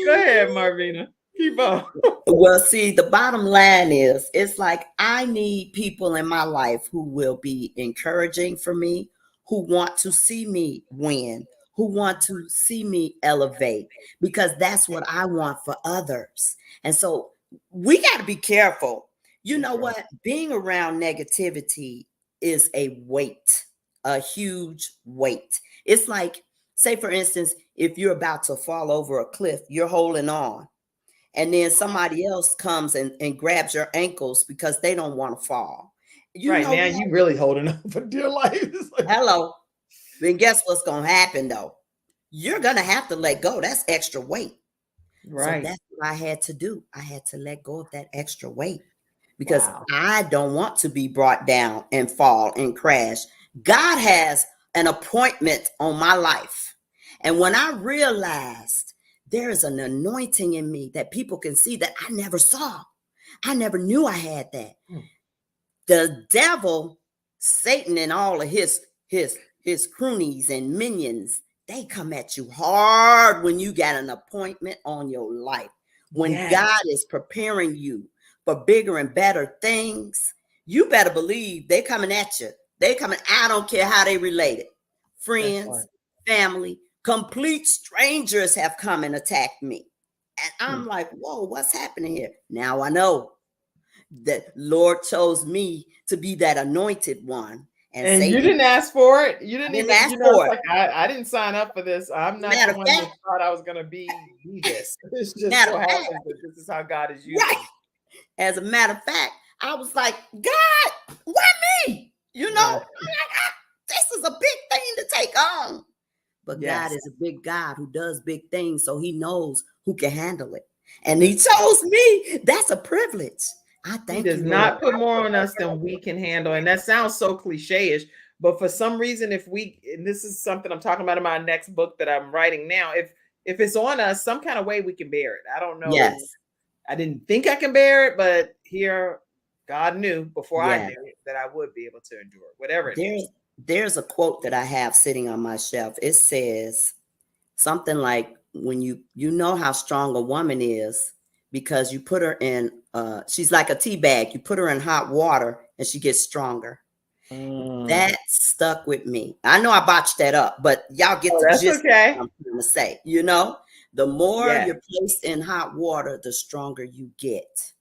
Go ahead, Marvina. Keep on. Well, see, the bottom line is, it's like I need people in my life who will be encouraging for me, who want to see me win, who want to see me elevate, because that's what I want for others. And so we got to be careful. You know what? Being around negativity is a weight, a huge weight. It's like, say, for instance, if you're about to fall over a cliff, you're holding on. And then somebody else comes and grabs your ankles because they don't want to fall. You know now you really holding on for dear life. Like, hello. Then guess what's going to happen, though? You're going to have to let go. That's extra weight. Right. So that's what I had to do. I had to let go of that extra weight because I don't want to be brought down and fall and crash. God has an appointment on my life. And when I realized there is an anointing in me that people can see that I never saw, I never knew I had that. The devil, Satan, and all of his cronies and minions, they come at you hard when you got an appointment on your life. When God is preparing you for bigger and better things, you better believe they coming at you. They coming, I don't care how they related. Friends, family, complete strangers have come and attacked me. And I'm like, whoa, what's happening here? Now I know that Lord chose me to be that anointed one. And Satan, you didn't ask for it. You didn't ask for it. Like, I didn't sign up for this. I'm not the one that thought I was going to be this. It's just so happens that this is how God is using it. As a matter of fact, I was like, God, why me? You know, I'm like, this is a big thing to take on. But Yes. God is a big God who does big things, so he knows who can handle it. And he chose me. That's a privilege. I He thank does you, not Lord. put more on us than we can handle. And that sounds so cliche-ish, but for some reason, and this is something I'm talking about in my next book that I'm writing now, if it's on us, some kind of way we can bear it. I don't know. Yes. I didn't think I can bear it, but here, God knew before I Yes. knew it that I would be able to endure it, whatever it is. There's a quote that I have sitting on my shelf. It says something like, when you know how strong a woman is because you put her in, she's like a tea bag. You put her in hot water and she gets stronger. That stuck with me. I know I botched that up, but y'all get the That's gist okay. of what I'm trying to say. You know, the more Yes. you're placed in hot water, the stronger you get.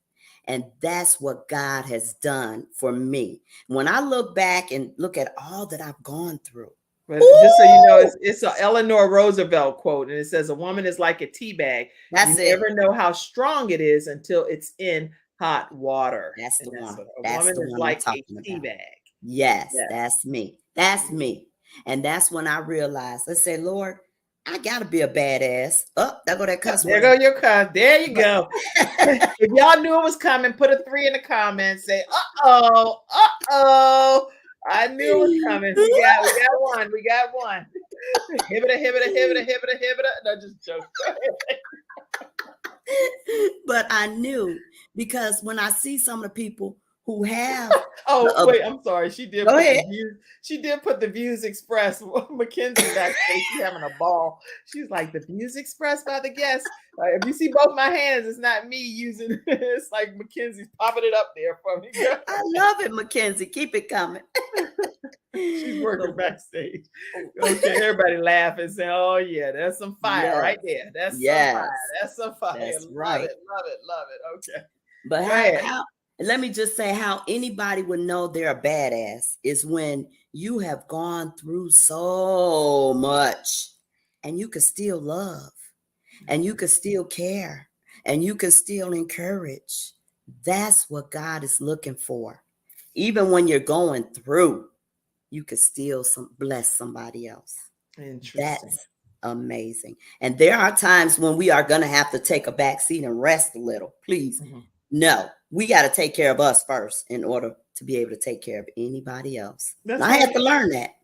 And that's what God has done for me. When I look back and look at all that I've gone through. But just so you know, it's a Eleanor Roosevelt quote, and it says, "A woman is like a tea bag. That's You it. never know how strong it is until it's in hot water." That's the one. A That's woman the is one I'm like a talking tea about. bag. Yes, Yes. that's me. That's me. And that's when I realized, I said, Lord, I gotta be a badass. Oh, there go that cuss There word. go your cuss. There you go. If y'all knew it was coming, put a 3 in the comments. Say, uh-oh. I knew it was coming. We got one. We got one. Hibbita, hibbita, hibbita, hibbita, hibbita. No, just joke. But I knew, because when I see some of the people who have Wait, I'm sorry. She did Go put ahead. the views. She did put the Views Express. Mackenzie backstage, she having a ball. She's like, the Views Express by the guests. If you see both my hands, it's not me using it's like Mackenzie's popping it up there for me. I love it, Mackenzie. Keep it coming. She's working backstage. Okay, everybody laughing, saying, "Oh yeah, that's some fire right there. That's some fire. That's some fire. That's love right. it, love it, love it." Okay, But go ahead. how let me just say, how anybody would know they're a badass is when you have gone through so much and you can still love and you can still care and you can still encourage. That's what God is looking for. Even when you're going through, you can still bless somebody else. Interesting. That's amazing. And there are times when we are going to have to take a back seat and rest a little. Please. No, we got to take care of us first in order to be able to take care of anybody else. I had to learn that.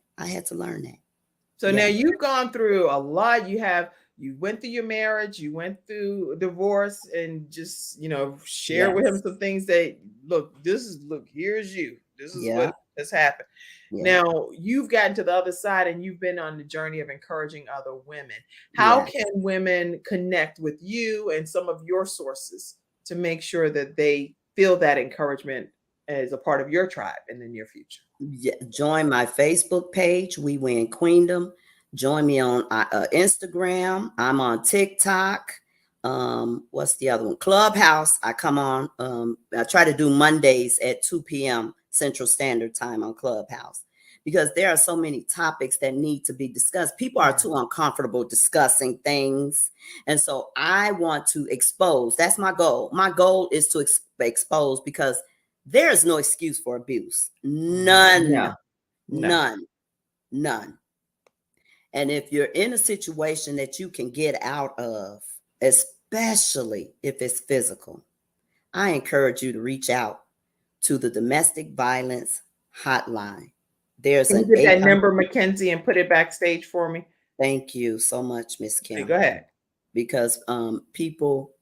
So now you've gone through a lot. You went through your marriage, you went through divorce, and just, share with him some things that, here's you. This is what has happened. Yeah. Now you've gotten to the other side and you've been on the journey of encouraging other women. How can women connect with you and some of your sources to make sure that they feel that encouragement as a part of your tribe in the near future? Yeah, join my Facebook page, We Win Queendom. Join me on Instagram. I'm on TikTok. What's the other one? Clubhouse. I come on. I try to do Mondays at 2 p.m. Central Standard Time on Clubhouse, because there are so many topics that need to be discussed. People are too uncomfortable discussing things. And so I want to expose. That's my goal. My goal is to expose, because there is no excuse for abuse. None. And if you're in a situation that you can get out of, especially if it's physical, I encourage you to reach out to the domestic violence hotline. There's Can you get that number, Mackenzie, and put it backstage for me? Thank you so much, Miss Kim. Okay, go ahead. Because people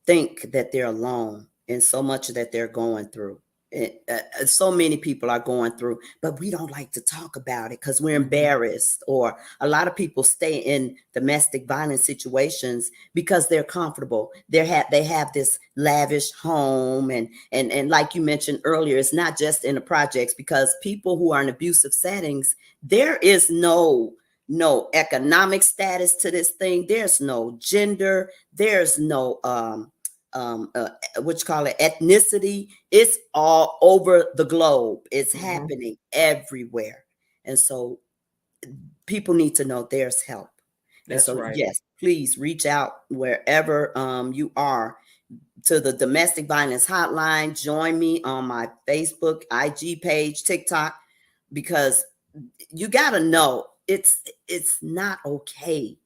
think that they're alone in so much that they're going through. So many people are going through, but we don't like to talk about it because we're embarrassed. Or a lot of people stay in domestic violence situations because they're comfortable. They have this lavish home, and like you mentioned earlier, it's not just in the projects, because people who are in abusive settings, there is no economic status to this thing. There's no gender. There's no what you call it, ethnicity. It's all over the globe. It's happening everywhere. And so people need to know there's help. That's and so right. Yes, please reach out wherever you are to the domestic violence hotline. Join me on my Facebook, IG page, TikTok, because you got to know it's not okay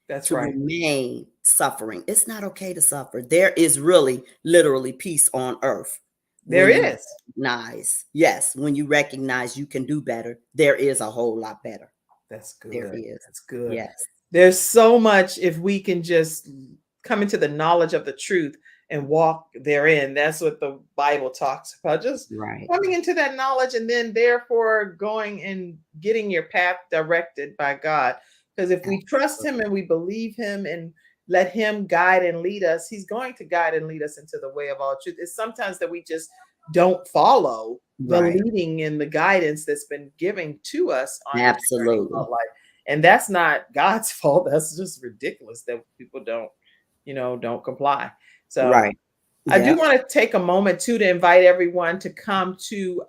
That's to right. remain suffering. It's not okay to suffer. There is really literally peace on earth. There When you is. recognize, yes, when you recognize you can do better, there is a whole lot better. That's There good. is. That's good. Yes. There's so much if we can just come into the knowledge of the truth and walk therein. That's what the Bible talks about. Just Right. coming into that knowledge and then therefore going and getting your path directed by God. Because if we trust him and we believe him and let him guide and lead us, he's going to guide and lead us into the way of all truth. It's sometimes that we just don't follow the Right. leading and the guidance that's been given to us on this journey Absolutely. called life. And that's not God's fault. That's just ridiculous that people don't comply. So Right. I do Yeah. want to take a moment too to invite everyone to come to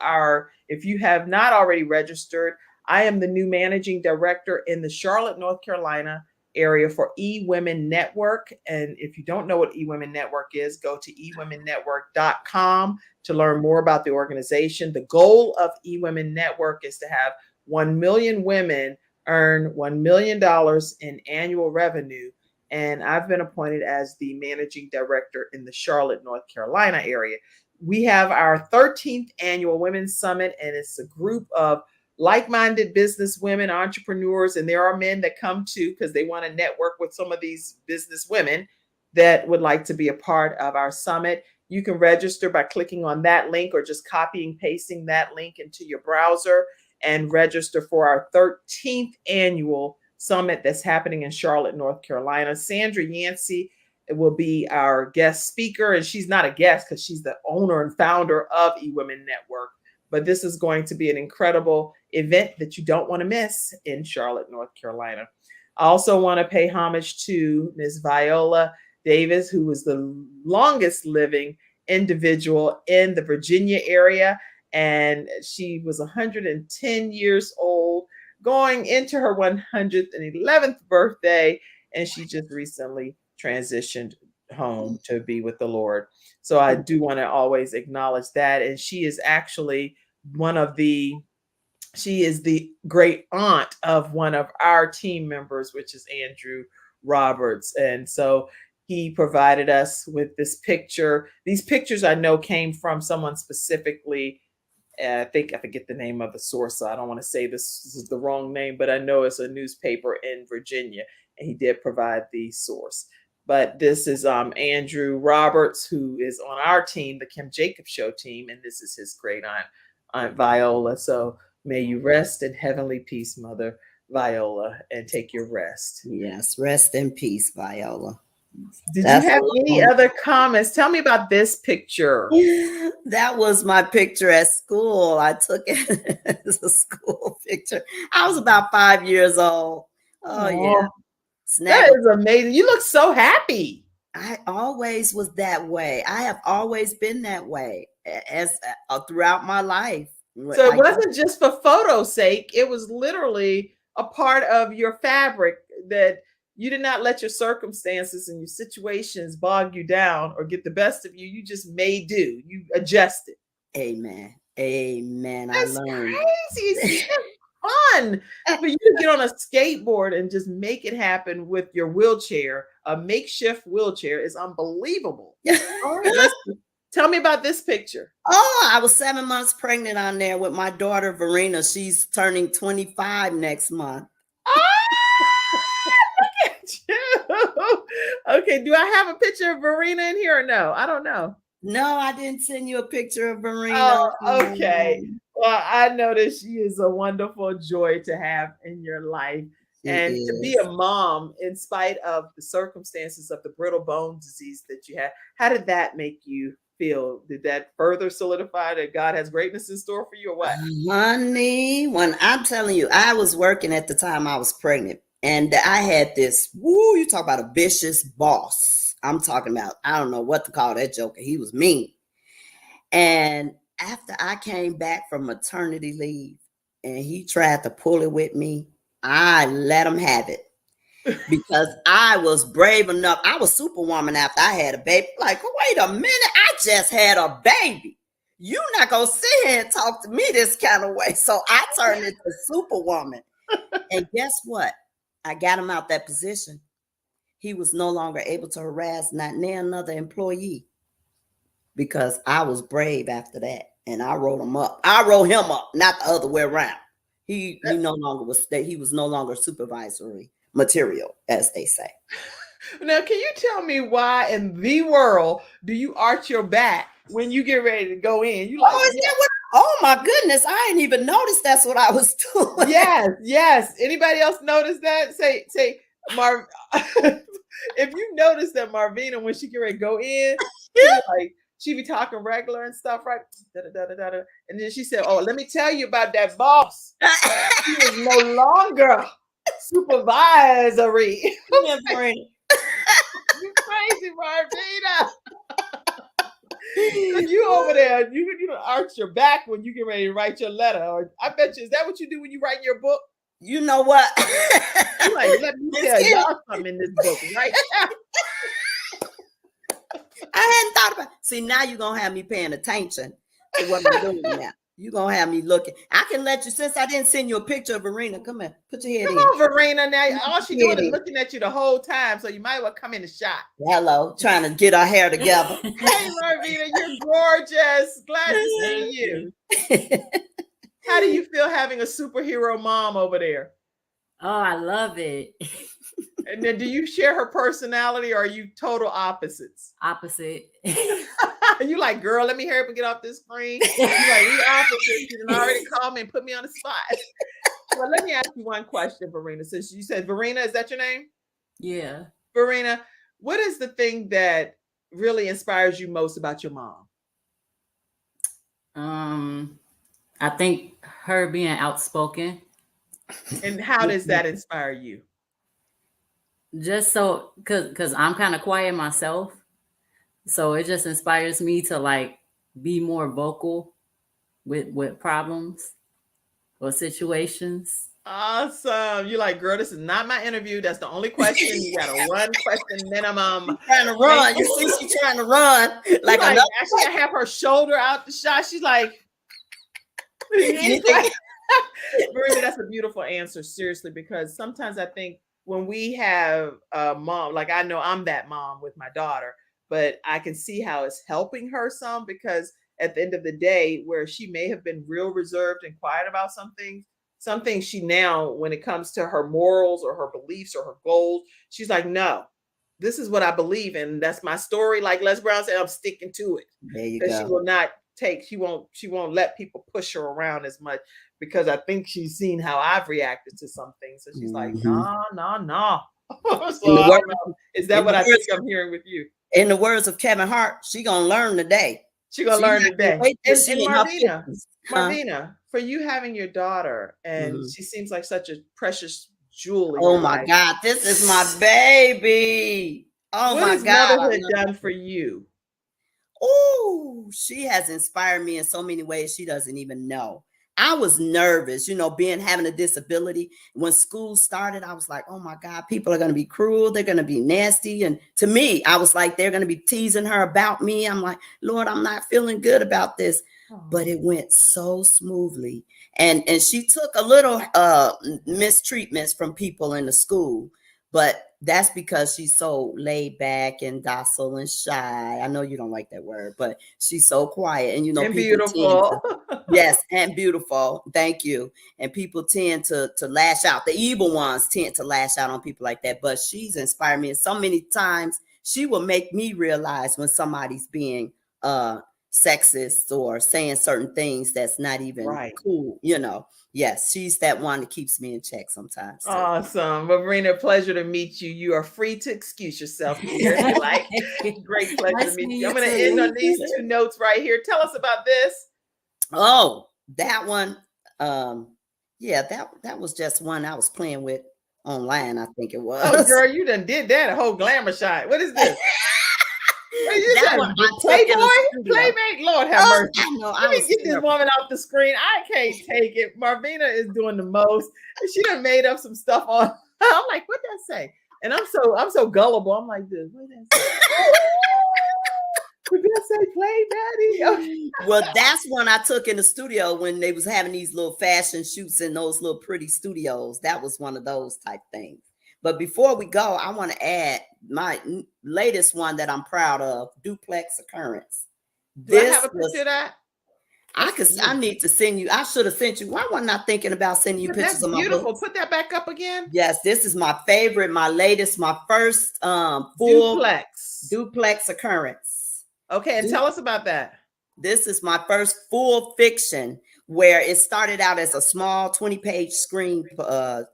if you have not already registered, I am the new managing director in the Charlotte, North Carolina area for eWomen Network. And if you don't know what eWomen Network is, go to ewomennetwork.com to learn more about the organization. The goal of eWomen Network is to have 1 million women earn $1 million in annual revenue. And I've been appointed as the managing director in the Charlotte, North Carolina area. We have our 13th annual Women's Summit, and it's a group of like-minded business women, entrepreneurs, and there are men that come too because they want to network with some of these business women that would like to be a part of our summit. You can register by clicking on that link or just copying, pasting that link into your browser and register for our 13th annual summit that's happening in Charlotte, North Carolina. Sandra Yancey will be our guest speaker, and she's not a guest because she's the owner and founder of eWomen Network. But this is going to be an incredible event that you don't want to miss in Charlotte, North Carolina. I also want to pay homage to Ms. Viola Davis, who was the longest living individual in the Virginia area. And she was 110 years old, going into her 111th birthday. And she just recently transitioned home to be with the Lord. So I do want to always acknowledge that. And she is actually she is the great aunt of one of our team members, which is Andrew Roberts. And so he provided us with this picture. These pictures I know came from someone specifically. I forget the name of the source, so I don't want to say this is the wrong name, but I know it's a newspaper in Virginia, and he did provide the source. But this is Andrew Roberts, who is on our team, the Kim Jacobs Show team, and this is his great aunt Viola. So may you rest in heavenly peace, Mother Viola, and take your rest. Yes. Rest in peace, Viola. Did you have any other comments? Tell me about this picture. That was my picture at school. I took it as a school picture. I was about 5 years old. Oh, yeah. That is amazing. You look so happy. I always was that way. I have always been that way as throughout my life. So it wasn't just for photo's sake. It was literally a part of your fabric that you did not let your circumstances and your situations bog you down or get the best of you. You just made do. You adjusted. Amen. Amen. That's I learned. crazy. It's fun for you to get on a skateboard and just make it happen with your wheelchair. A makeshift wheelchair is unbelievable. All right, tell me about this picture. Oh, I was 7 months pregnant on there with my daughter, Verena. She's turning 25 next month. Okay, do I have a picture of Verena in here or no? I don't know. No, I didn't send you a picture of Verena. Oh, okay. Well, I know that she is a wonderful joy to have in your life. And to be a mom, in spite of the circumstances of the brittle bone disease that you had, how did that make you feel? Did that further solidify that God has greatness in store for you or what? Honey, when I'm telling you, I was working at the time I was pregnant. And I had this, you talk about a vicious boss. I'm talking about, I don't know what to call that joker. He was mean. And after I came back from maternity leave and he tried to pull it with me, I let him have it because I was brave enough. I was superwoman after I had a baby. Like, wait a minute, I just had a baby. You're not going to sit here and talk to me this kind of way. So I turned into superwoman. And guess what? I got him out that position. He was no longer able to harass not near another employee because I was brave after that. And I wrote him up. I wrote him up, not the other way around. He no longer supervisory material, as they say. Now, can you tell me why in the world do you arch your back when you get ready to go in? You like, oh my goodness, I didn't even notice that's what I was doing. Yes. Anybody else notice that? Say, Marv. If you notice that Marvina, when she get ready to go in, she be talking regular and stuff, right? Da-da-da-da-da. And then she said, "Oh, let me tell you about that boss. He is no longer supervisory." Yeah, You crazy, Marvina. You over there, you arch your back when you get ready to write your letter. Or I bet you, is that what you do when you write your book? You know what? You like, let me tell y'all something in this book right now. I hadn't thought about it. See, now you're going to have me paying attention to what I'm doing now. You're going to have me looking. I can let you, since I didn't send you a picture of Verena, come here, put your head in. Come on, Verena. Now, all she's doing is looking at you the whole time, so you might well come in the shot. Hello, trying to get our hair together. Hey, Marvina, you're gorgeous. Glad to see you. How do you feel having a superhero mom over there? Oh, I love it. And then do you share her personality, or are you total opposites? Opposite. You like, girl, let me hurry up and get off this screen. You like, we opposites. You done already called me and put me on the spot. Well, let me ask you one question, Verena. Since you said Verena, is that your name? Yeah. Verena, what is the thing that really inspires you most about your mom? I think her being outspoken. And how does that inspire you? Just so, cause I'm kind of quiet myself. So it just inspires me to like be more vocal with problems or situations. Awesome. You like, girl, this is not my interview. That's the only question. You got a one question minimum. She's trying to run. You see, she's trying to run. Like actually, I have her shoulder out the shot. She's like, Verena, that's a beautiful answer, seriously, because sometimes I think when we have a mom, like I know I'm that mom with my daughter, but I can see how it's helping her some, because at the end of the day, where she may have been real reserved and quiet about some things she now, when it comes to her morals or her beliefs or her goals, she's like, no, this is what I believe in. That's my story. Like Les Brown said, I'm sticking to it. There you go. She will not she won't let people push her around as much, because I think she's seen how I've reacted to some things. So she's like, no. So is that what I think I'm hearing with you? In the words of Kevin Hart, she gonna learn today. She's gonna learn today. And Marvina, for you having your daughter, and she seems like such a precious jewel. Oh my God, this is my baby. Oh my God. What has motherhood done for you? Oh, she has inspired me in so many ways she doesn't even know. I was nervous, having a disability. When school started, I was like, oh my God, people are going to be cruel. They're going to be nasty. And to me, I was like, they're going to be teasing her about me. I'm like, Lord, I'm not feeling good about this. But it went so smoothly. And she took a little mistreatments from people in the school. But that's because she's so laid back and docile and shy. I know you don't like that word, but she's so quiet. And, and beautiful. Yes, and beautiful. Thank you. And people tend to lash out. The evil ones tend to lash out on people like that. But she's inspired me. And so many times she will make me realize when somebody's being sexist or saying certain things that's not even cool, Yes, she's that one that keeps me in check sometimes. So. Awesome. Verena, pleasure to meet you. You are free to excuse yourself here. Great pleasure to meet you. I'm going to end on these two notes right here. Tell us about this. Oh, that one. That was just one I was playing with online, I think it was. Oh, girl, you done did that, a whole glamour shot. What is this? That one, Playboy? Playmate? Lord have mercy. Let me get this woman off the screen. I can't take it. Marvina is doing the most. She done made up some stuff on. I'm like, what that say? And I'm so gullible. I'm like this. What that say? The Beyonce play, Daddy. Well, that's one I took in the studio when they was having these little fashion shoots in those little pretty studios. That was one of those type things. But before we go, I want to add my latest one that I'm proud of, Duplex Occurrence. Do I have a picture of that? I need to send you. I should have sent you. Why was I not thinking about sending you pictures of my beautiful. books? Put that back up again. Yes, this is my favorite, my latest, my first full Duplex Occurrence. Okay, and tell us about that. This is my first full fiction, where it started out as a small 20-page screen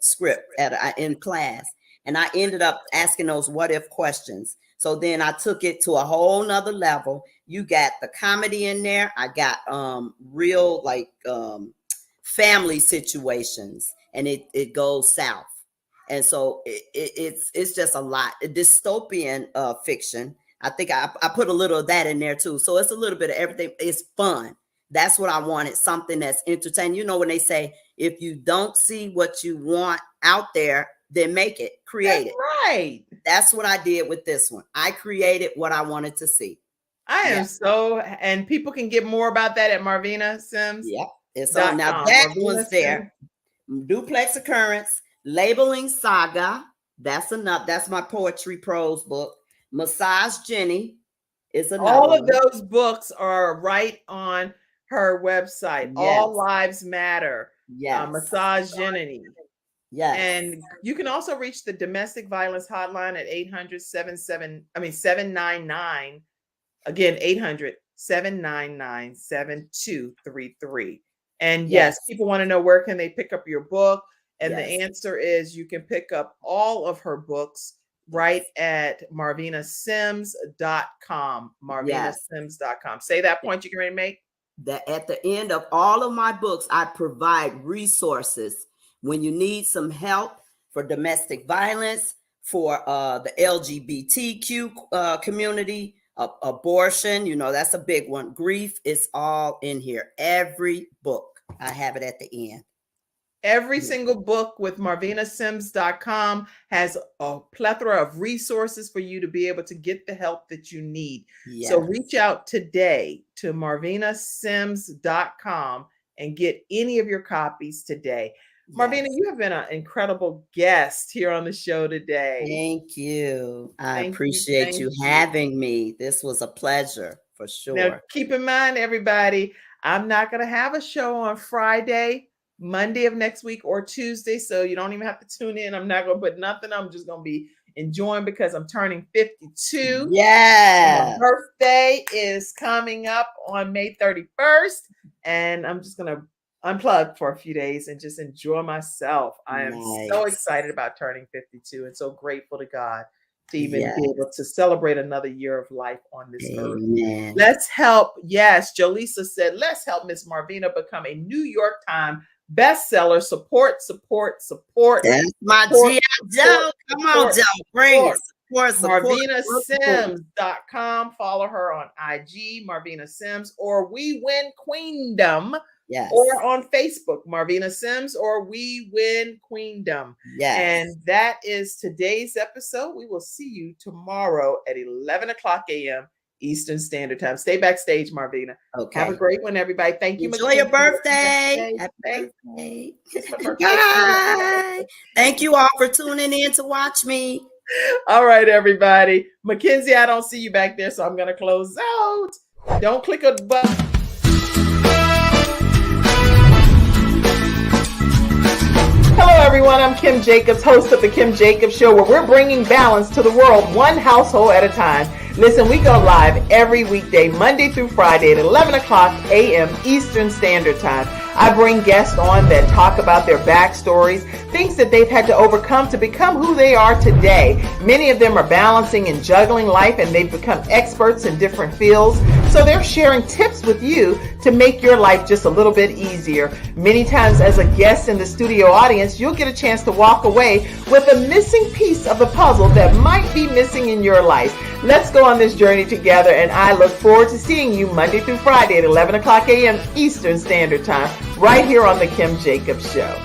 script in class, and I ended up asking those what if questions. So then I took it to a whole nother level. You got the comedy in there. I got real family situations, and it goes south. And so it's just a lot. A dystopian fiction. I think I put a little of that in there too. So it's a little bit of everything. It's fun. That's what I wanted. Something that's entertaining. You know, when they say, if you don't see what you want out there, then make it, create it. Right. That's what I did with this one. I created what I wanted to see. I am and people can get more about that at Marvina Sims. Yep. It's on. Now that one's there. Duplex Occurrence, Labeling Saga. That's enough. That's my poetry prose book. Massage Jenny is another. All of those books are right on her website. Yes. All Lives Matter. Yes. Massage Jenny. Yes. And you can also reach the domestic violence hotline at 799. Again, 800-799-7233. And yes, people want to know, where can they pick up your book? And the answer is, you can pick up all of her books right at marvinasims.com. marvinasims.com. Say that point you can ready to make. That at the end of all of my books, I provide resources when you need some help for domestic violence, for the LGBTQ community, abortion, you know, that's a big one. Grief is all in here. Every book, I have it at the end. Every single book with marvinasims.com has a plethora of resources for you to be able to get the help that you need. Yes. So reach out today to marvinasims.com and get any of your copies today. Yes. Marvina, you have been an incredible guest here on the show today. Thank you. I appreciate you having me. This was a pleasure for sure. Now, keep in mind, everybody, I'm not going to have a show on Friday, Monday of next week, or Tuesday. So you don't even have to tune in. I'm not going to put nothing. I'm just going to be enjoying because I'm turning 52. Yeah. My birthday is coming up on May 31st. And I'm just going to unplug for a few days and just enjoy myself. I am so excited about turning 52 and so grateful to God to even be able to celebrate another year of life on this earth. Let's help. Yes, Jolisa said, let's help Miss Marvina become a New York Times bestseller. Support. That's my G.I. Joe. Come on, Joe. Bring it. MarvinaSims.com. Follow her on IG, Marvina Sims, or We Win Queendom. Yes. Or on Facebook, Marvina Sims, or We Win Queendom. Yes. And that is today's episode. We will see you tomorrow at 11 o'clock a.m. Eastern Standard Time. Stay backstage, Marvina. Okay. Have a great one, everybody. Thank you. Enjoy your birthday. Happy birthday. Bye. Thank you all for tuning in to watch me. All right, everybody. Mackenzie, I don't see you back there, so I'm going to close out. Don't click a button. Hello, everyone. I'm Kim Jacobs, host of The Kim Jacobs Show, where we're bringing balance to the world, one household at a time. Listen, we go live every weekday, Monday through Friday at 11 o'clock a.m. Eastern Standard Time. I bring guests on that talk about their backstories, things that they've had to overcome to become who they are today. Many of them are balancing and juggling life, and they've become experts in different fields. So they're sharing tips with you to make your life just a little bit easier. Many times as a guest in the studio audience, you'll get a chance to walk away with a missing piece of the puzzle that might be missing in your life. Let's go on this journey together, and I look forward to seeing you Monday through Friday at 11 o'clock a.m. Eastern Standard Time, right here on The Kim Jacobs Show.